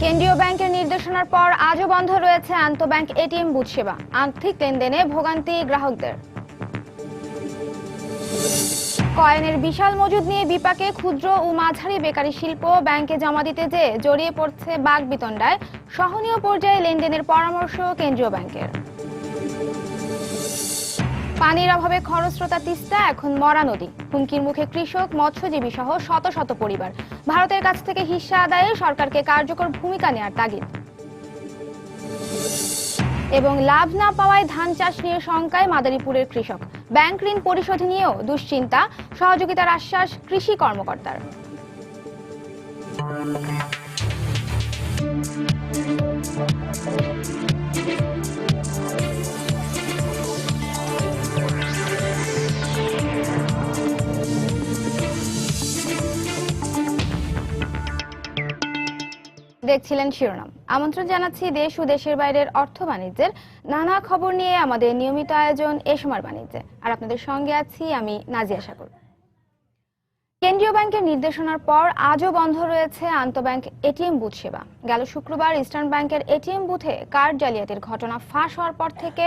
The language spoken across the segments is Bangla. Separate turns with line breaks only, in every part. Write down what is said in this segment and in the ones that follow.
কেন্দ্রীয় ব্যাংকের নির্দেশনার পর আজও বন্ধ রয়েছে আন্তঃব্যাংক এটিএম বুথ সেবা। আর্থিক লেনদেনে ভোগান্তি গ্রাহকদের। কয়েনের বিশাল মজুদ নিয়ে বিপাকে ক্ষুদ্র ও মাঝারি বেকারি শিল্প ব্যাংকে জমা দিতে যেয়ে জড়িয়ে পড়ছে বাকবিতণ্ডায়। সহনীয় পর্যায়ে লেনদেনের পরামর্শ কেন্দ্রীয় ব্যাংকের। পানির অভাবে খরস্রোতা তিস্তা এখন মরা নদী। হুমকির মুখে কৃষক, মৎস্যজীবী সহ শত শত পরিবার। ভারতের কাছ থেকে হিস্সা আদায়ে সরকারকে কার্যকর ভূমিকা নেওয়ার তাগিদ। এবং লাভ না পাওয়ায় ধান চাষ নিয়ে শঙ্কায় মাদারীপুরের কৃষক। ব্যাংক ঋণ পরিশোধ নিয়েও দুশ্চিন্তা। সহযোগিতার আশ্বাস কৃষি কর্মকর্তার। দেখছিলেন শিরোনাম। আমন্ত্রণ জানাচ্ছি দেশ ও দেশের বাইরের অর্থ বাণিজ্যের নানা খবর নিয়ে আমাদের নিয়মিত আয়োজন এ সময়ের বাণিজ্যে। আর আপনাদের সঙ্গে আছি আমি নাজিয়া সাগর। কেন্দ্রীয় ব্যাংকের নির্দেশনার পর আজও বন্ধ রয়েছে আন্তঃব্যাংক এটিএম বুথ সেবা। গেল শুক্রবার ইস্টার্ন ব্যাংকের এটিএম বুথে কার্ড জালিয়াতির ঘটনা ফাঁস হওয়ার পর থেকে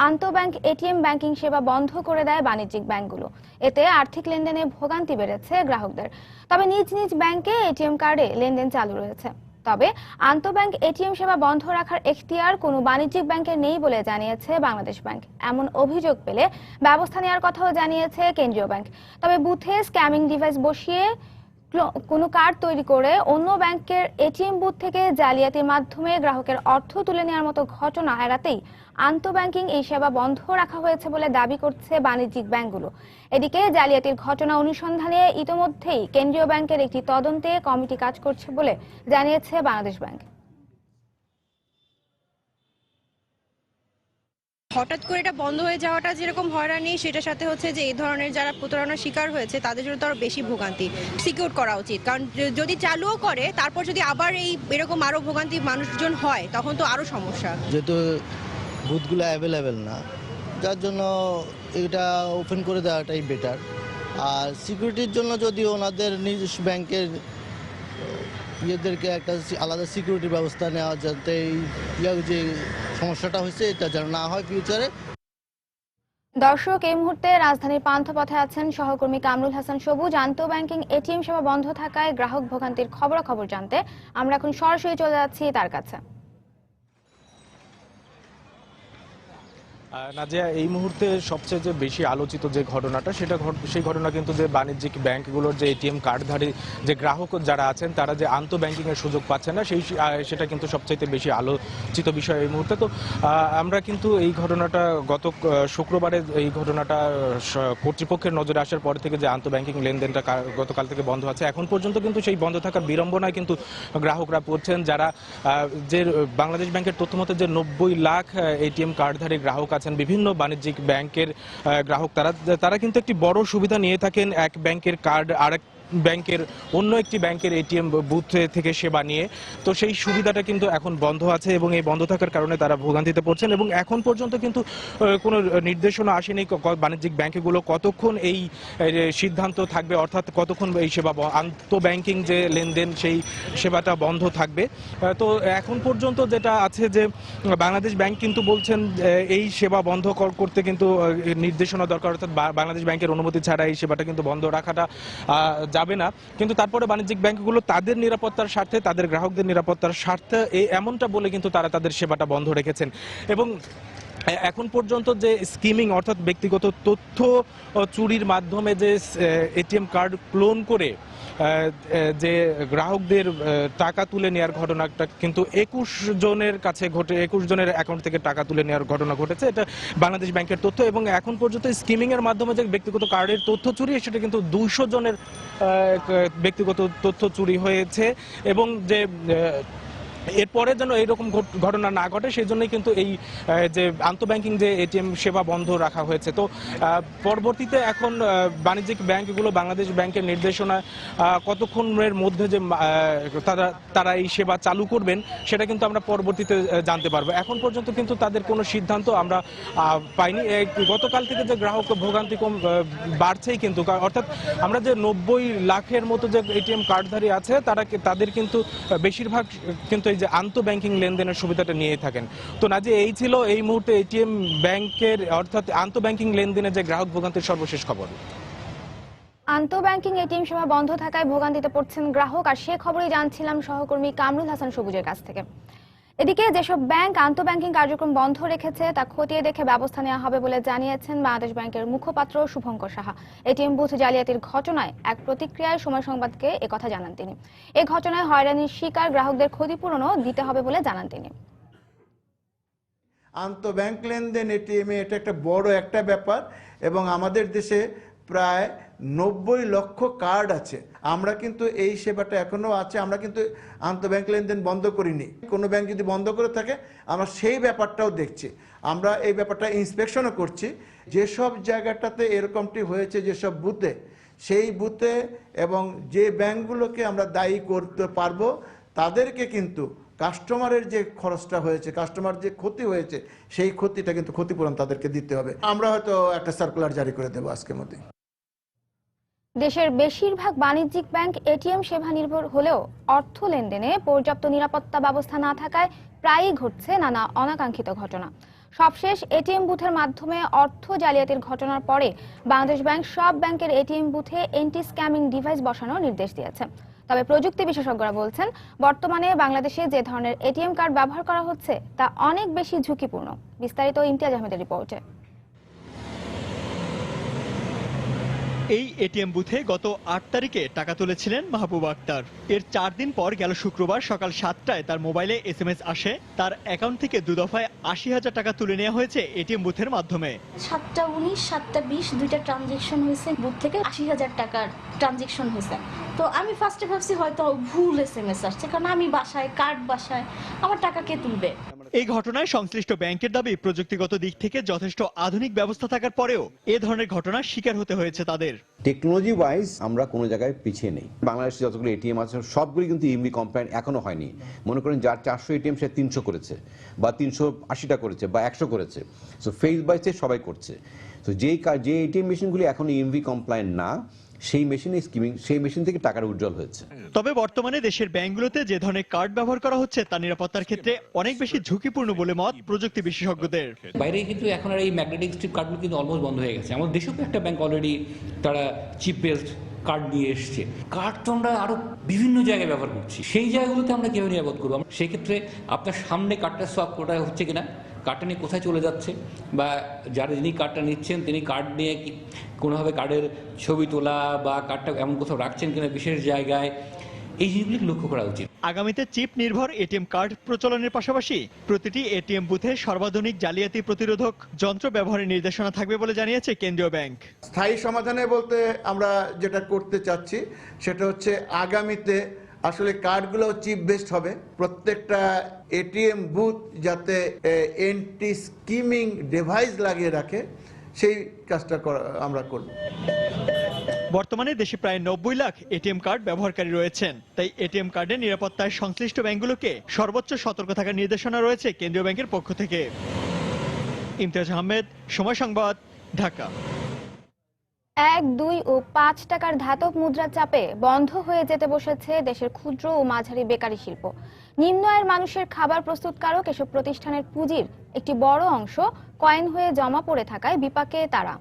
আন্তঃব্যাংক এটিএম ব্যাংকিং সেবা বন্ধ করে দেয় বাণিজ্যিক ব্যাংকগুলো। এতে আর্থিক লেনদেনে ভোগান্তি বেড়েছে গ্রাহকদের। তবে নিজ নিজ ব্যাংকে এটিএম কার্ডে লেনদেন চালু রয়েছে। তবে আন্তঃব্যাংক এটিএম সেবা বন্ধ রাখার এখতিয়ার কোনো বাণিজ্যিক ব্যাংকের নেই বলে জানিয়েছে বাংলাদেশ ব্যাংক। এমন অভিযোগ পেলে ব্যবস্থা নেওয়ার কথাও জানিয়েছে কেন্দ্রীয় ব্যাংক। তবে বুথে স্ক্যামিং ডিভাইস বসিয়ে কোনো কার্ড তৈরি করে অন্য ব্যাংকের এটিএম বুথ থেকে জালিয়াতির মাধ্যমে গ্রাহকের অর্থ তুলে নেওয়ার মতো ঘটনা এড়াতেই আন্তঃব্যাংকিং এই সেবা বন্ধ রাখা হয়েছে বলে দাবি করছে বাণিজ্যিক ব্যাংকগুলো। এদিকে জালিয়াতির ঘটনা অনুসন্ধানে ইতোমধ্যেই কেন্দ্রীয় ব্যাংকের একটি তদন্তে কমিটি কাজ করছে বলে জানিয়েছে বাংলাদেশ ব্যাংক।
হঠাৎ করে এটা বন্ধ হয়ে যাওয়াটা যেরকম হয়রানি, সেটার সাথে হচ্ছে যে এই ধরনের যারা প্রতারণার শিকার হয়েছে তাদের জন্য তো আরো বেশি ভোগান্তি। সিকিউর করা উচিত, কারণ যদি চালুও করে তারপর যদি আবার এরকম আরো ভোগান্তি মানুষজন হয় তখন তো আরো সমস্যা।
যেহেতু বুথগুলো অ্যাভেলেবেল না, যার জন্য এটা ওপেন করে দেওয়াটাই বেটার। আর সিকিউরিটির জন্য যদি ওনাদের নিজস্ব ব্যাংকের ইয়েদেরকে একটা আলাদা সিকিউরিটি ব্যবস্থা নেওয়া, যাতে যে সমস্যাটা হয়েছে এটা যেন না হয় ফিউচারে।
দর্শক, এই মুহূর্তে রাজধানীর পান্থপথে আছেন সহকর্মী কামরুল হাসান সবুজ। আন্তঃব্যাংকিং এটিএম সেবা বন্ধ থাকায় গ্রাহক ভোগান্তির খবরাখবর জানতে আমরা এখন সরাসরি চলে যাচ্ছি তার কাছে।
নাজিয়া, এই মুহূর্তে সবচেয়ে যে বেশি আলোচিত যে ঘটনাটা সেই ঘটনা কিন্তু যে বাণিজ্যিক ব্যাংকগুলোর যে এটিএম কার্ডধারী যে গ্রাহক যারা আছেন তারা যে আন্তঃব্যাংকিং এর সুযোগ পাচ্ছেন না, সেটা কিন্তু সবচাইতে বেশি আলোচিত বিষয় এই মুহূর্তে। তো আমরা কিন্তু এই ঘটনাটা গত শুক্রবারে এই ঘটনাটা কর্তৃপক্ষের নজরে আসার পর থেকে যে আন্তঃব্যাংকিং লেনদেনটা গতকাল থেকে বন্ধ আছে, এখন পর্যন্ত কিন্তু সেই বন্ধ থাকার বিড়ম্বনায় কিন্তু গ্রাহকরা পড়ছেন। যারা যে বাংলাদেশ ব্যাংকের তথ্য মতে যে 90 লাখ এটিএম কার্ডধারী গ্রাহক আছেন বিভিন্ন বাণিজ্যিক ব্যাংকের গ্রাহক, তারা কিন্তু একটি বড় সুবিধা নিয়ে থাকেন এক ব্যাংকের কার্ড আরেক ব্যাংকের অন্য একটি ব্যাংকের এটিএম বুথ থেকে সেবা নিয়ে। তো সেই সুবিধাটা কিন্তু এখন বন্ধ আছে এবং এই বন্ধ থাকার কারণে তারা ভোগান্তিতে পড়ছেন। এবং এখন পর্যন্ত কিন্তু কোনো নির্দেশনা আসেনি বাণিজ্যিক ব্যাংকগুলো কতক্ষণ এই সিদ্ধান্ত থাকবে, অর্থাৎ কতক্ষণ এই সেবা আন্তঃব্যাংকিং যে লেনদেন সেই সেবাটা বন্ধ থাকবে। তো এখন পর্যন্ত যেটা আছে যে বাংলাদেশ ব্যাংক কিন্তু বলছেন এই সেবা বন্ধ করতে কিন্তু নির্দেশনা দরকার, অর্থাৎ বাংলাদেশ ব্যাংকের অনুমতি ছাড়া এই সেবাটা কিন্তু বন্ধ রাখাটা যাবে না। কিন্তু তারপরে বাণিজ্যিক ব্যাংকগুলো তাদের নিরাপত্তার স্বার্থে, তাদের গ্রাহকদের নিরাপত্তার স্বার্থে এমনটা বলে কিন্তু তারা তাদের সেবাটা বন্ধ রেখেছেন। এবং এখন পর্যন্ত যে স্কিমিং, অর্থাৎ ব্যক্তিগত তথ্য চুরির মাধ্যমে যে এটিএম কার্ড ক্লোন করে যে গ্রাহকদের টাকা তুলে নেওয়ার ঘটনাটা কিন্তু 21 জনের কাছে ঘটে, 21 জনের অ্যাকাউন্ট থেকে টাকা তুলে নেওয়ার ঘটনা ঘটেছে। এটা বাংলাদেশ ব্যাংকের তথ্য। এবং এখন পর্যন্ত স্কিমিং এর মাধ্যমে যে ব্যক্তিগত কার্ডের তথ্য চুরি, সেটা কিন্তু 200 জনের ব্যক্তিগত তথ্য চুরি হয়েছে। এবং যে এরপরে যেন এইরকম ঘটনা না ঘটে সেই জন্যই কিন্তু এই যে আন্তঃব্যাংকিং যে এটিএম সেবা বন্ধ রাখা হয়েছে। তো পরবর্তীতে এখন বাণিজ্যিক ব্যাংকগুলো বাংলাদেশ ব্যাংকের নির্দেশনা কতক্ষণের মধ্যে যে তারা এই সেবা চালু করবেন সেটা কিন্তু আমরা পরবর্তীতে জানতে পারবো। এখন পর্যন্ত কিন্তু তাদের কোনো সিদ্ধান্ত আমরা পাইনি। গতকাল থেকে যে গ্রাহক ভোগান্তি কম বাড়ছেই কিন্তু, অর্থাৎ আমরা যে 90 লাখের মতো যে এটিএম কার্ডধারী আছে তাদের কিন্তু বেশিরভাগ কিন্তু যে আন্তঃব্যাংকিং লেনদেনের সুবিধাটা নিয়ে থাকেন। তো নাজি, এই ছিল এই মুহূর্তে এটিএম ব্যাংকের অর্থাৎ আন্তঃব্যাংকিং লেনদেনের যে গ্রাহক ভোগান্তির সর্বশেষ খবর।
আন্তঃব্যাংকিং এটিএম সেবা বন্ধ থাকায় ভোগান্তিতে পড়ছেন গ্রাহক, আর সে খবরই জানছিলাম সহকর্মী কামরুল হাসান সবুজের কাছ থেকে। এদিকে যেসব ব্যাংক আন্তঃব্যাংকিং কার্যক্রম বন্ধ রেখেছে তা খতিয়ে দেখে ব্যবস্থা নেওয়া হবে বলে জানিয়েছেন বাংলাদেশ ব্যাংকের মুখপাত্র শুভঙ্কর সাহা। এটিএম বুথ জালিয়াতির ঘটনায় এক প্রতিক্রিয়ায় সময় সংবাদকে একথা জানান তিনি। এই ঘটনায় হয়রানির শিকার গ্রাহকদের ক্ষতিপূরণও দিতে হবে বলে জানান তিনি।
আন্তঃব্যাংক লেনদেন এটিএমে এটা একটা বড় একটা ব্যাপার, এবং আমাদের দেশে প্রায় 90 লক্ষ কার্ড আছে। আমরা কিন্তু এই সেবাটা এখনো আছে, আমরা কিন্তু আন্তঃব্যাংক লেনদেন বন্ধ করিনি। কোনো ব্যাংক যদি বন্ধ করে থাকে আমরা সেই ব্যাপারটাও দেখছি, আমরা এই ব্যাপারটা ইন্সপেকশনও করছি। যেসব জায়গাটাতে এরকমটি হয়েছে, যেসব বুথে, সেই বুথে এবং যে ব্যাংকগুলোকে আমরা দায়ী করতে পারবো তাদেরকে কিন্তু কাস্টমারের যে খরচটা হয়েছে, কাস্টমার যে ক্ষতি হয়েছে, সেই ক্ষতিটা কিন্তু ক্ষতিপূরণ তাদেরকে দিতে হবে। আমরা হয়তো একটা সার্কুলার জারি করে দেবো আজকের মধ্যে।
দেশের বেশিরভাগ বাণিজ্যিক ব্যাংক এটিএম সেবা নির্ভর হলেও অর্থ লেনদেনে পর্যাপ্ত নিরাপত্তা ব্যবস্থা না থাকায় প্রায়ই ঘটছে নানা অনাকাঙ্ক্ষিত ঘটনা। সবশেষ এটিএম বুথের মাধ্যমে অর্থ জালিয়াতির ঘটনার পরে বাংলাদেশ ব্যাংক সব ব্যাংকের এটিএম বুথে এন্টি স্ক্যামিং ডিভাইস বসানোর নির্দেশ দিয়েছে। তবে প্রযুক্তি বিশেষজ্ঞরা বলছেন, বর্তমানে বাংলাদেশে যে ধরনের এটিএম কার্ড ব্যবহার করা হচ্ছে তা অনেক বেশি ঝুঁকিপূর্ণ। বিস্তারিত ইমতিয়াজ আহমেদের রিপোর্টে।
এই এটিএম বুথে গত ৮ তারিখে টাকা তুলেছিলেন মাহবুব আক্তার। এর ৪ দিন পর গেল শুক্রবার সকাল ৭টায় তার মোবাইলে SMS আসে তার অ্যাকাউন্ট থেকে 2 দফায় ৮০,০০০ টাকা তুলে নেওয়া হয়েছে এটিএম বুথের মাধ্যমে।
৭টা ১৯, ৭টা ২০ দুইটা ট্রানজেকশন হয়েছে, বুথ থেকে ৮০,০০০ টাকার ট্রানজেকশন হয়েছে। তো আমি ফার্স্টে ভাবছি হয়তো ভুল SMS আসছে, কারণ আমি বাসায় কার্ড বাসায়, আমার টাকা কে তুলবে।
এই ঘটনায় সংশ্লিষ্ট ব্যাংকের দাবি, প্রযুক্তিগত দিক থেকে যথেষ্ট আধুনিক ব্যবস্থা থাকার পরেও এ ধরনের ঘটনার শিকার হতে হয়েছে তাদের।
টেকনোলজি ওয়াইজ আমরা কোনো জায়গায় পিছিয়ে নেই। বাংলাদেশে যতগুলো এটিএম আছে সবগুলি কিন্তু ইএমভি কমপ্লায়েন্ট এখনো হয়নি। মনে করেন যার 400 এটিএম সে 300 করেছে, বা 380টা করেছে, বা 100 করেছে। সো ফেজ বাই ফেজ সবাই করছে। তো যে এটিএম মেশিনগুলি এখন ইএমভি কমপ্লায়েন্ট না, সেই মেশিনে স্কিমিং, সেই মেশিন থেকে টাকার উজ্জ্বল হয়েছে।
তবে বর্তমানে দেশের ব্যাংকগুলোতে যে ধরনের কার্ড ব্যবহার করা হচ্ছে তা নিরাপত্তার ক্ষেত্রে অনেক বেশি ঝুঁকিপূর্ণ বলে মত প্রযুক্তি বিশেষজ্ঞদের।
বাইরে কিন্তু এখন আর এই ম্যাগনেটিক স্ট্রিপ কার্ডগুলো কিন্তু অলমোস্ট বন্ধ হয়ে গেছে। আমাদের দেশেও একটা ব্যাংক অলরেডি তারা চিপ বেসড কার্ড নিয়ে এসছে। কার্ড তো আমরা আরো বিভিন্ন জায়গায় ব্যবহার করছি, সেই জায়গাগুলোতে আমরা কিভাবে নিরাপদ করবো? সেক্ষেত্রে আপনার সামনে কার্ডটা সোয়াপ করা হচ্ছে কিনা, কার্ডটা নিয়ে কোথায় চলে যাচ্ছে, বা যিনি কার্ডটা নিচ্ছেন তিনি কার্ড নিয়ে কি কোনোভাবে কার্ডের ছবি তোলা বা কার্ডটা এমন কোথাও রাখছেন কিনা বিশেষ জায়গায়, এই জিনিসগুলি লক্ষ্য করা উচিত।
আগামীতে চিপ নির্ভর এটিএম কার্ড প্রচলনের পাশাপাশি প্রতিটি এটিএম বুথে সর্বাধুনিক জালিয়াতি প্রতিরোধক যন্ত্র ব্যবহারের নির্দেশনা থাকবে বলে জানিয়েছে কেন্দ্রীয় ব্যাংক।
স্থায়ী সমাধানে বলতে আমরা যেটা করতে চাচ্ছি সেটা হচ্ছে আগামীতে আসলে কার্ডগুলো চিপ বেসড হবে। প্রত্যেকটা এটিএম বুথ যাতে এন্টি স্কিমিং ডিভাইস লাগিয়ে রাখে, সেই কাজটা আমরা করব।
বর্তমানে দেশে প্রায় 90 লাখ এটিএম কার্ড ব্যবহারকারী রয়েছেন। তাই এটিএম কার্ডের নিরাপত্তায় সংশ্লিষ্ট ব্যাংকগুলোকে সর্বোচ্চ সতর্ক থাকার নির্দেশনা রয়েছে কেন্দ্রীয় ব্যাংকের পক্ষ থেকে। ইমতিয়াজ আহমেদ, সময় সংবাদ, ঢাকা।
1, 2 ও 5 টাকার ধাতব মুদ্রার চাপে বন্ধ হয়ে যেতে বসেছে দেশের ক্ষুদ্র ও মাঝারি বেকারি শিল্প। নিম্ন আয়ের মানুষের খাবার প্রস্তুতকারক এসব প্রতিষ্ঠানের পুঁজির একটি বড় অংশ কয়েন হয়ে জমা পড়ে থাকায় বিপাকে তারা।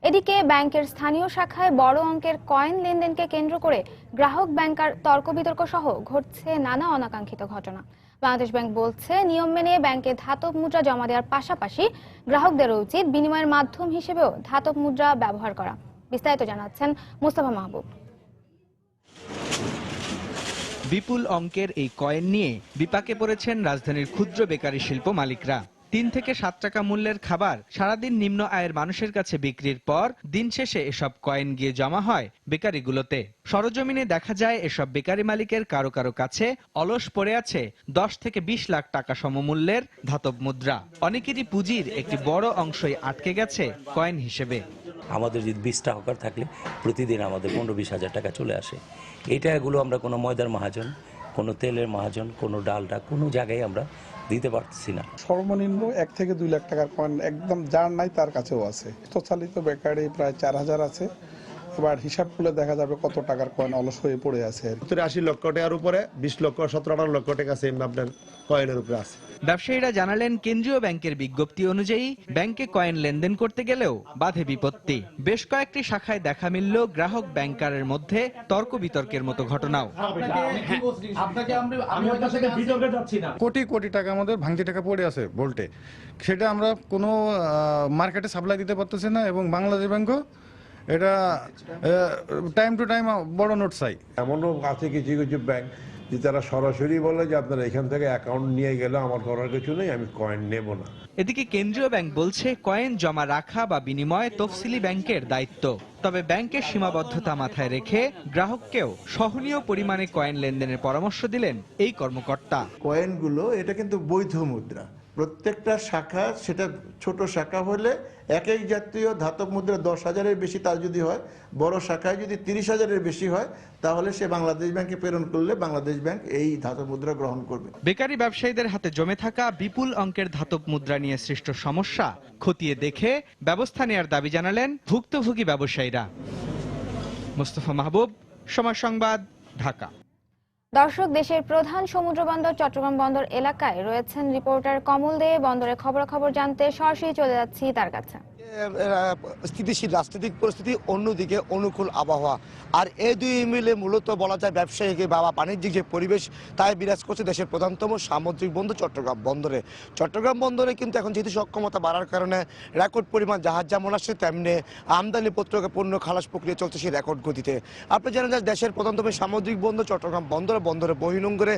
এদিকে ব্যাংকের স্থানীয় শাখায় বড় অঙ্কের কয়েন লেনদেনকে কেন্দ্র করে গ্রাহক ব্যাংকার তর্ক বিতর্ক সহ ঘটছে নানা অনাকাঙ্ক্ষিত ঘটনা। বাংলাদেশ ব্যাংক বলছে, নিয়ম মেনে ব্যাংকে ধাতব মুদ্রা জমা দেওয়ার পাশাপাশি গ্রাহকদেরও উচিত বিনিময়ের মাধ্যম হিসেবেও ধাতব মুদ্রা ব্যবহার করা। বিস্তারিত জানাচ্ছেন মুস্তাফা মাহবুব।
বিপুল অঙ্কের এই কয়েন নিয়ে বিপাকে পড়েছেন রাজধানীর ক্ষুদ্র বেকারি শিল্প মালিকরা। 3 থেকে 7 টাকা মূল্যের খাবার সারাদিন নিম্ন আয়ের মানুষের কাছে বিক্রির পর দিন শেষে এসব কয়েন গিয়ে জমা হয় বেকারিগুলোতে। সরজমিনে দেখা যায় এসব বেকারি মালিকের কারো কারো কাছে অলস পড়ে আছে 10 থেকে 20 লাখ টাকা সমমূল্যের ধাতব মুদ্রা। অনেকেরই পুঁজির একটি বড় অংশই আটকে গেছে কয়েন হিসেবে।
আমাদের যদি 20টা হকার থাকলে প্রতিদিন আমাদের 15-20 হাজার টাকা চলে আসে। এই টাকাগুলো আমরা কোনো ময়দার মহাজন, কোনো তেলের মহাজন, কোনো ডালটা কোনো জায়গায় আমরা দিতে পারছি না।
সর্বনিম্ন 1 থেকে 2 লাখ টাকার কয়েন একদম যার নাই তার কাছেও আছে। প্রচলিত বেকারি প্রায় 4000 আছে, এবার হিসাব করলে দেখা যাবে কত টাকার কয়েন অলস হয়ে পড়ে আছে।
80 লক্ষ টাকার উপরে 20 লক্ষ 17-18 লক্ষ টাকা সেম আপনার কয়েনের উপরে আছে।
ব্যবসায়ীরা জানালেন কেন্দ্রীয় ব্যাংকের বিজ্ঞপ্তি অনুযায়ী ব্যাংকে কয়েন লেনদেন করতে গেলেও বাধে বিপত্তি। বেশ কয়েকটি শাখায় দেখা মিলল গ্রাহক ব্যাংকারের মধ্যে তর্ক বিতর্কের মতো ঘটনাও।
কোটি কোটি টাকা আমাদের ভাঙতি টাকা পড়ে আছে ভোল্টে, সেটা আমরা কোনো মার্কেটে সাপ্লাই দিতে পারতেছি না, এবং বাংলাদেশ ব্যাংকও এটা টাইম টু টাইম বড় নোট চাই।
এমনও আছে কিছু কিছু ব্যাংক যে তারা সরাসরি বলে যে আপনারা এখান থেকে অ্যাকাউন্ট নিয়ে গেলে আমার করার কিছু নেই, আমি কয়েন নেব না।
এদিকে কেন্দ্রীয় ব্যাংক বলছে কয়েন জমা রাখা বা বিনিময় তফসিলি ব্যাংকের দায়িত্ব। তবে ব্যাংকের সীমাবদ্ধতা মাথায় রেখে গ্রাহককেও সহনীয় পরিমাণে কয়েন লেনদেনের পরামর্শ দিলেন এই কর্মকর্তা।
কয়েনগুলো এটা কিন্তু বৈধ মুদ্রা, প্রত্যেকটা শাখা, সেটা ছোট শাখা হলে এক এক জাতীয় ধাতব মুদ্রা 10,000-এর বেশি তার যদি হয়, বড় শাখায় যদি 30,000-এর বেশি হয়, তাহলে সে বাংলাদেশ ব্যাংকে প্রেরণ করলে বাংলাদেশ ব্যাংক এই ধাতব মুদ্রা গ্রহণ করবে।
বেকারি ব্যবসায়ীদের হাতে জমে থাকা বিপুল অঙ্কের ধাতব মুদ্রা নিয়ে সৃষ্ট সমস্যা খতিয়ে দেখে ব্যবস্থা নেওয়ার দাবি জানালেন ভুক্তভোগী ব্যবসায়ীরা। মোস্তফা মাহবুব, সময় সংবাদ, ঢাকা।
দর্শক, দেশের প্রধান সমুদ্র বন্দর চট্টগ্রাম বন্দর এলাকায় রয়েছেন রিপোর্টার কমল দে। বন্দরের খবরাখবর জানতে সরাসরি চলে যাচ্ছি তার কাছে।
স্থিতিশীল রাজনৈতিক পরিস্থিতি, অন্যদিকে অনুকূল আবহাওয়া, আর এই দুই মিলে মূলত বলা যায় ব্যবসায়িক বা বাণিজ্যিক যে পরিবেশ তাই বিরাজ করছে দেশের প্রধানতম সামুদ্রিক বন্দর চট্টগ্রাম বন্দরে। চট্টগ্রাম বন্দরে কিন্তু এখন যেহেতু সক্ষমতা বাড়ার কারণে রেকর্ড পরিমাণ জাহাজ যেমন আসছে, তেমনি আমদানি পণ্য খালাস প্রক্রিয়া চলছে সেই রেকর্ড গতিতে। আপনি জানেন যে দেশের প্রধানতম সামুদ্রিক বন্দর চট্টগ্রাম বন্দরে বহির্নোঙরে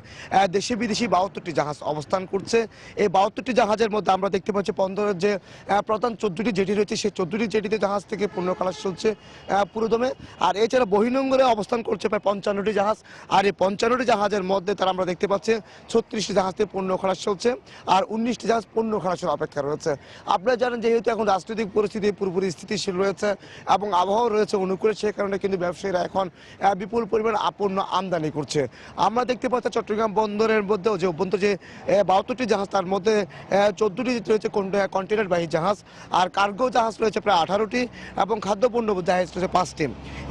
দেশি বিদেশি 72টি জাহাজ অবস্থান করছে। এই 72টি জাহাজের মধ্যে আমরা দেখতে পাচ্ছি বন্দরের যে প্রধান 14টি জেটি রয়েছে, সেই 14টি জেটিতে জাহাজ থেকে পণ্য খালাস চলছে পুরোদমে। আর এছাড়া বহির্নোঙরে অবস্থান করছে প্রায় 55টি জাহাজ, আর এই 55টি জাহাজের মধ্যে তারা আমরা দেখতে পাচ্ছি 36টি জাহাজ থেকে পণ্য খালাস চলছে, আর 19টি জাহাজ পণ্য খালাসের অপেক্ষা রয়েছে। আপনারা জানেন যেহেতু এখন রাজনৈতিক পরিস্থিতি পুরোপুরি স্থিতিশীল রয়েছে এবং আবহাওয়া রয়েছে অনুকূলে, সে কারণে কিন্তু ব্যবসায়ীরা এখন বিপুল পরিমাণ পণ্য আমদানি করছে। আমরা দেখতে পাচ্ছি চট্টগ্রাম বন্দরের মধ্যেও যে অভ্যন্তর যে 72টি জাহাজ, তার মধ্যে 14টি রয়েছে কন্টেনারবাহী জাহাজ, আর কার্গো জাহাজ রয়েছে প্রায় 18টি, এবং খাদ্যপণ্য জাহাজ রয়েছে 5টি।